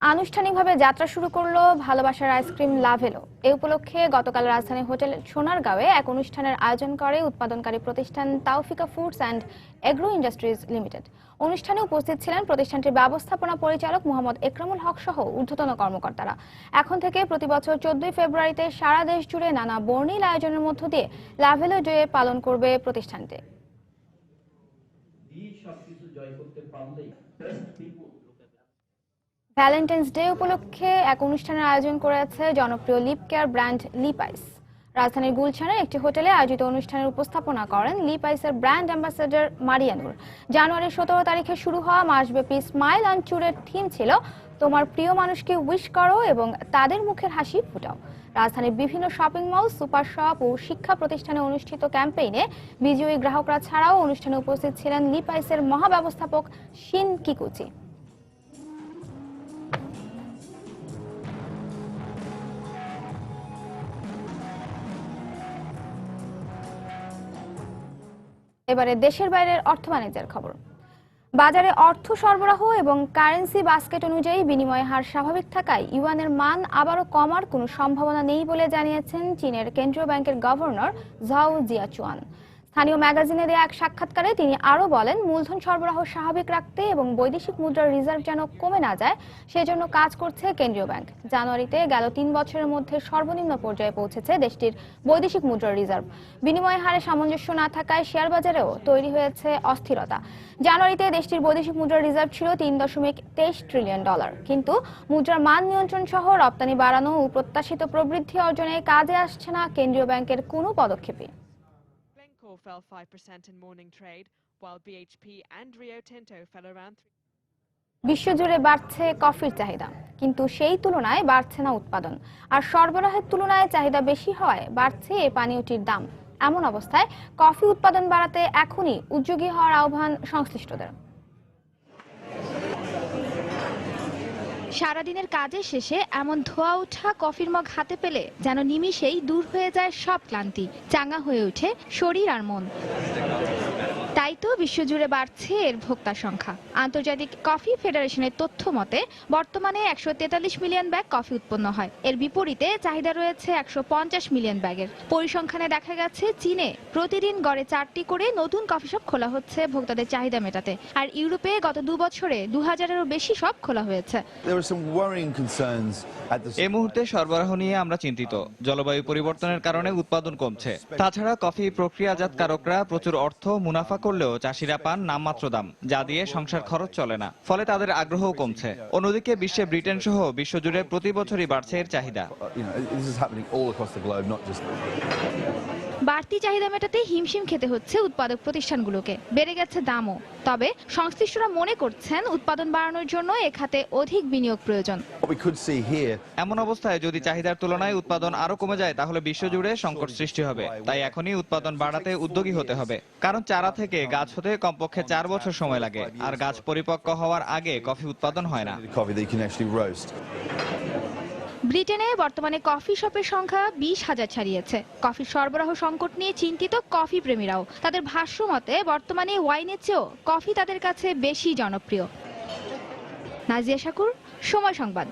আনুষ্ঠানিকভাবে যাত্রা শুরু করলো ভালোবাসার আইসক্রিম লাভেলো। এই উপলক্ষে গতকাল রাজধানী হোটেল সোনারগাঁওয়ে এক অনুষ্ঠানের আয়োজন করে উৎপাদনকারী প্রতিষ্ঠান Taufika foods and agro industries limited. অনুষ্ঠানে উপস্থিত ছিলেন প্রতিষ্ঠানটির ব্যবস্থাপনা পরিচালক মোহাম্মদ একরামুল হক সহ ঊর্ধ্বতন কর্মকর্তারা। এখন থেকে প্রতি বছর 14 ফেব্রুয়ারিতে সারা দেশ জুড়ে নানা বর্ণিল আয়োজনের মধ্য দিয়ে লাভেলো ডে পালন করবে প্রতিষ্ঠানটি। ভ্যালেন্টাইন্স ডে উপলক্ষে এক অনুষ্ঠানের আয়োজন করেছে জনপ্রিয় লিপ কেয়ার ব্র্যান্ড লিপাইস। রাজধানীর গুলশানের একটি হোটেলে আয়োজিত অনুষ্ঠানের উপস্থাপনা করেন লিপাইসের ব্র্যান্ড অ্যাম্বাসেডর মারিয়ানুর। জানুয়ারির 17 তারিখে শুরু হওয়া মাসব্যাপী স্মাইল অ্যান্ড ট্যুরের থিম ছিল তোমার প্রিয় মানুষকে উইশ করো এবং তাদের মুখের হাসি ফুটাও। রাজধানীর বিভিন্ন শপিং মল, সুপার শপ ও শিক্ষা প্রতিষ্ঠানে অনুষ্ঠিত ক্যাম্পেইনে বিজয়ী গ্রাহকরা ছাড়াও অনুষ্ঠানে উপস্থিত ছিলেন লিপাইসের মহাব্যবস্থাপক শিন কিকুচি। এবারে দেশের বাইরের অর্থ বাণিজ্যের খবর। বাজারে অর্থ সরবরাহ এবং কারেন্সি বাস্কেট অনুযায়ী বিনিময় হার স্বাভাবিক থাকায় ইউয়ানের মান আবারও কমার কোনো সম্ভাবনা নেই বলে জানিয়েছেন চীনের কেন্দ্রীয় ব্যাংকের গভর্নর ঝাও জিয়াচুয়ান। স্থানীয় ম্যাগাজিনে দেয়া এক সাক্ষাৎকারে তিনি আরও বলেন, মূলধন সরবরাহ স্বাভাবিক রাখতে এবং বৈদেশিক মুদ্রার রিজার্ভ যেন কমে না যায় সেজন্য কাজ করছে কেন্দ্রীয় ব্যাংক। জানুয়ারিতে গেল 3 বছরের মধ্যে সর্বনিম্ন পর্যায়ে পৌঁছেছে দেশটির বৈদেশিক মুদ্রার রিজার্ভ। বিনিময় হারে সামঞ্জস্য না থাকায় শেয়ার বাজারেও তৈরি হয়েছে অস্থিরতা। জানুয়ারিতে দেশটির বৈদেশিক মুদ্রার রিজার্ভ ছিল $3.23 ট্রিলিয়ন। কিন্তু মুদ্রার মান নিয়ন্ত্রণ সহ রপ্তানি বাড়ানো ও প্রত্যাশিত প্রবৃদ্ধি অর্জনে কাজে আসছে না কেন্দ্রীয় ব্যাংকের কোনো পদক্ষেপই।
Fell 5% in morning trade, while BHP and Rio Tinto fell around 3%.
বিশ্বজুড়ে বাড়ছে কফির চাহিদা, কিন্তু সেই তুলনায় বাড়ছে না উৎপাদন। আর সরবরাহের তুলনায় চাহিদা বেশি হওয়ায় বাড়ছে এই পানীয়টির দাম। এমন অবস্থায় কফি উৎপাদন বাড়াতে এখনই উদ্যোগী হওয়ার আহ্বান সংশ্লিষ্টদের।
সারাদিনের কাজের শেষে এমন ধোয়া ওঠা কফির মগ হাতে পেলে যেন নিমিষেই দূর হয়ে যায় সব ক্লান্তি, চাঙ্গা হয়ে ওঠে শরীর আর মন।
তাই তো বিশ্বজুড়ে বাড়ছে এর ভোক্তার সংখ্যা। আন্তর্জাতিক কফি ফেডারেশনের তথ্য মতে বর্তমানে 143 মিলিয়ন ব্যাগ কফি উৎপন্ন হয়। এর বিপরীতে চাহিদা রয়েছে 150 মিলিয়ন ব্যাগের। পরিসংখ্যানে দেখা গেছে চীনে প্রতিদিন গড়ে 4টি করে নতুন কফি শপ খোলা হচ্ছে ভোক্তাদের চাহিদা মেটাতে, আর ইউরোপে গত 2 বছরে 2000-এরও বেশি শপ খোলা হয়েছে।
এই মুহূর্তে সরবরাহ নিয়ে আমরা চিন্তিত। জলবায়ু পরিবর্তনের কারণে উৎপাদন কমছে। তাছাড়া কফি প্রক্রিয়াজাতকারকরা প্রচুর অর্থ মুনাফা করলেও চাষিরা পান নামমাত্র দাম, যা দিয়ে সংসার খরচ চলে না। ফলে তাদের আগ্রহও কমছে। অন্যদিকে বিশ্বে ব্রিটেন সহ বিশ্বজুড়ে প্রতি বছরই বাড়ছে এর চাহিদা।
বাড়তি চাহিদা মেটাতে হিমশিম খেতে হচ্ছে উৎপাদক প্রতিষ্ঠানগুলোকে, বেড়ে গেছে দামও। তবে সংশ্লিষ্টরা মনে করছেন উৎপাদন বাড়ানোর জন্য এ খাতে অধিক বিনিয়োগ প্রয়োজন।
এমন অবস্থায় যদি চাহিদার তুলনায় উৎপাদন আরো কমে যায় তাহলে বিশ্বজুড়ে সংকট সৃষ্টি হবে। তাই এখনই উৎপাদন বাড়াতে উদ্যোগী হতে হবে, কারণ চারা থেকে গাছ হতে কমপক্ষে 4 বছর সময় লাগে, আর গাছ পরিপক্ক হওয়ার আগে কফি উৎপাদন হয় না।
ব্রিটেনে বর্তমানে কফি শপের সংখ্যা 20,000 ছাড়িয়েছে। কফি সরবরাহ সংকট নিয়ে চিন্তিত কফি প্রেমীরাও। তাদের ভাষ্য মতে বর্তমানে ওয়াইনের চেয়েও কফি তাদের কাছে বেশি জনপ্রিয়। নাজিয়া শাকুর, সময় সংবাদ।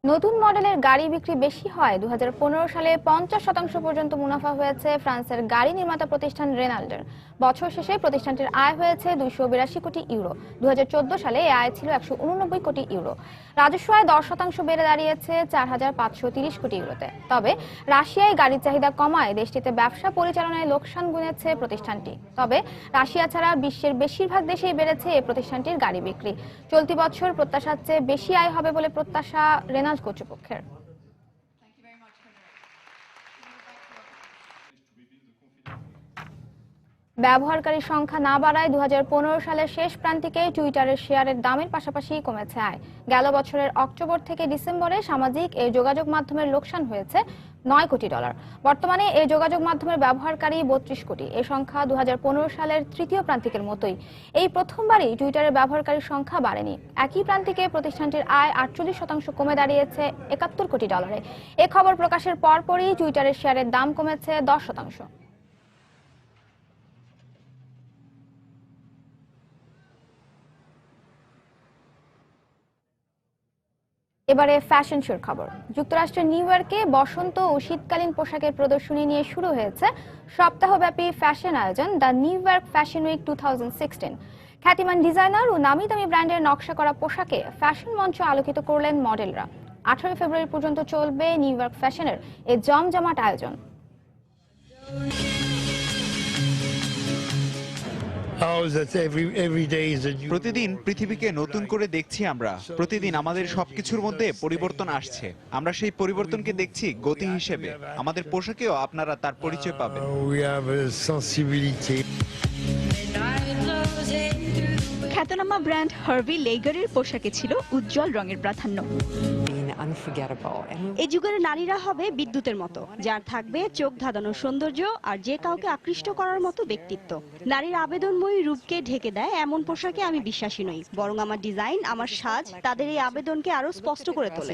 নতুন মডেলের গাড়ি বিক্রি বেশি হয় 2015 সালে 50% পর্যন্ত মুনাফা হয়েছে ফ্রান্সের গাড়ি নির্মাতা প্রতিষ্ঠান রেনাল্টের। বছর শেষে প্রতিষ্ঠানটির আয় হয়েছে 282 কোটি ইউরো। 2014 সালে এই আয় ছিল 189 কোটি ইউরো। রাজস্ব আয় 10% বেড়ে দাঁড়িয়েছে 4,530 কোটি ইউরোতে। তবে রাশিয়ায় গাড়ির চাহিদা কমায় দেশটিতে ব্যবসা পরিচালনায় লোকসান গুনেছে প্রতিষ্ঠানটি। তবে রাশিয়া ছাড়া বিশ্বের বেশিরভাগ দেশেই বেড়েছে এই প্রতিষ্ঠানটির গাড়ি বিক্রি। চলতি বছর প্রত্যাশার চেয়ে বেশি আয় হবে বলে প্রত্যাশা রেনাল্ট কর্তৃপক্ষের। ব্যবহারকারীর সংখ্যা না বাড়ায় 2015 সালের শেষ প্রান্তিকে টুইটারের শেয়ারের দামের পাশাপাশি কমেছে আয়। গেল বছরের অক্টোবর থেকে ডিসেম্বরে সামাজিক এই যোগাযোগ মাধ্যমের লোকসান হয়েছে $9 কোটি। বর্তমানে এই যোগাযোগ মাধ্যমের ব্যবহারকারী 32 কোটি। এই সংখ্যা 2015 সালের তৃতীয় প্রান্তিকের মতোই। এই প্রথমবারই টুইটারের ব্যবহারকারীর সংখ্যা বাড়েনি। একই প্রান্তিকে প্রতিষ্ঠানটির আয় 48% কমে দাঁড়িয়েছে $71 কোটি। এ খবর প্রকাশের পরপরই টুইটারের শেয়ারের দাম কমেছে 10%। এবারে ফ্যাশন শোর খবর। যুক্তরাষ্ট্রের নিউ ইয়র্কে বসন্ত ও শীতকালীন পোশাকের প্রদর্শনী নিয়ে শুরু হয়েছে সপ্তাহব্যাপী ফ্যাশন আয়োজন the New York fashion week 2016। খ্যাতিমান ডিজাইনার ও নামি দামি ব্র্যান্ডের নকশা করা পোশাকে ফ্যাশন মঞ্চ আলোকিত করলেন মডেলরা। 18 ফেব্রুয়ারি পর্যন্ত চলবে নিউ ইয়র্ক ফ্যাশনের এই জমজমাট আয়োজন।
প্রতিদিন পৃথিবীকে নতুন করে দেখছি আমরা। প্রতিদিন আমাদের সবকিছুর মধ্যে পরিবর্তন আসছে। আমরা সেই পরিবর্তনকে দেখছি গতি হিসেবে। আমাদের পোশাকেও আপনারা তার পরিচয় পাবেন।
খ্যাতনামা ব্র্যান্ড হার্ভি লেগারের পোশাকে ছিল উজ্জ্বল রঙের প্রাধান্য। এই যুগের নারীরা হবে বিদ্যুতের মতো, যার থাকবে চোখ ধাঁধানো সৌন্দর্য আর যে কাউকে আকৃষ্ট করার মতো ব্যক্তিত্ব। নারীর আবেদনময়ী রূপকে ঢেকে দেয় এমন পোশাকে আমি বিশ্বাসী নই, বরং আমার ডিজাইন, আমার সাজ তাদের এই আবেদনকে আরো স্পষ্ট করে তোলে।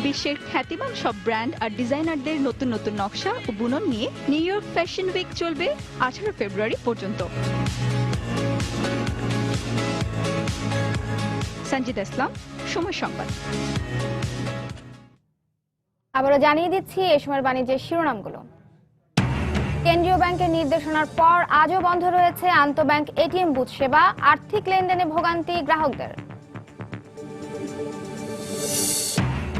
বিশ্বের খ্যাতিমান সব ব্র্যান্ড আর ডিজাইনারদের নতুন নতুন নকশা ও বুনন নিয়ে নিউ ইয়র্ক ফ্যাশন উইক চলবে 18 ফেব্রুয়ারি পর্যন্ত। সঞ্জিদা ইসলাম, সময় সংবাদ।
আবারও জানিয়ে দিচ্ছি এই সময়ের বাণিজ্যের শিরোনামগুলো। কেন্দ্রীয় ব্যাংকের নির্দেশনার পর আজও বন্ধ রয়েছে আন্তঃব্যাংক এটিএম বুথ সেবা, আর্থিক লেনদেনে ভোগান্তি গ্রাহকদের।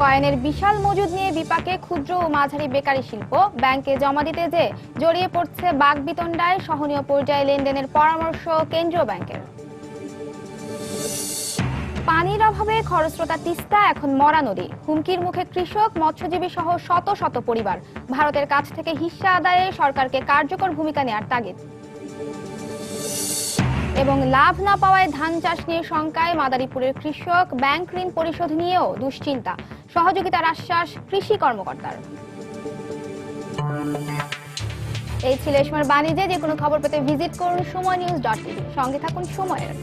কয়েনের বিশাল মজুদ নিয়ে বিপাকে ক্ষুদ্র ও মাঝারি বেকারি শিল্প, ব্যাংকে জমা দিতে যে জড়িয়ে পড়ছে বাকবিতণ্ডায়, সহনীয় পর্যায়ে লেনদেনের পরামর্শ কেন্দ্রীয় ব্যাংকের। পানির অভাবে খরস্রোতা তিস্তা এখন মরা নদী, হুমকির মুখে কৃষক, মৎস্যজীবী সহ শত শত পরিবার। ভারতের কাছ থেকে হিস্সা আদায়ে সরকারকে কার্যকর ভূমিকা নেওয়ার তাগিদ। এবং লাভ না পাওয়ায় ধান চাষ নিয়ে শঙ্কায় মাদারীপুরের কৃষক, ব্যাংক ঋণ পরিশোধ নিয়েও দুশ্চিন্তা, সহযোগিতার আশ্বাস কৃষি কর্মকর্তার। এই ছিল এই সময়ের বাণিজ্যে। যে কোনো খবর পেতে ভিজিট করুন সময়নিউজ.tv। সঙ্গে থাকুন সময়ের।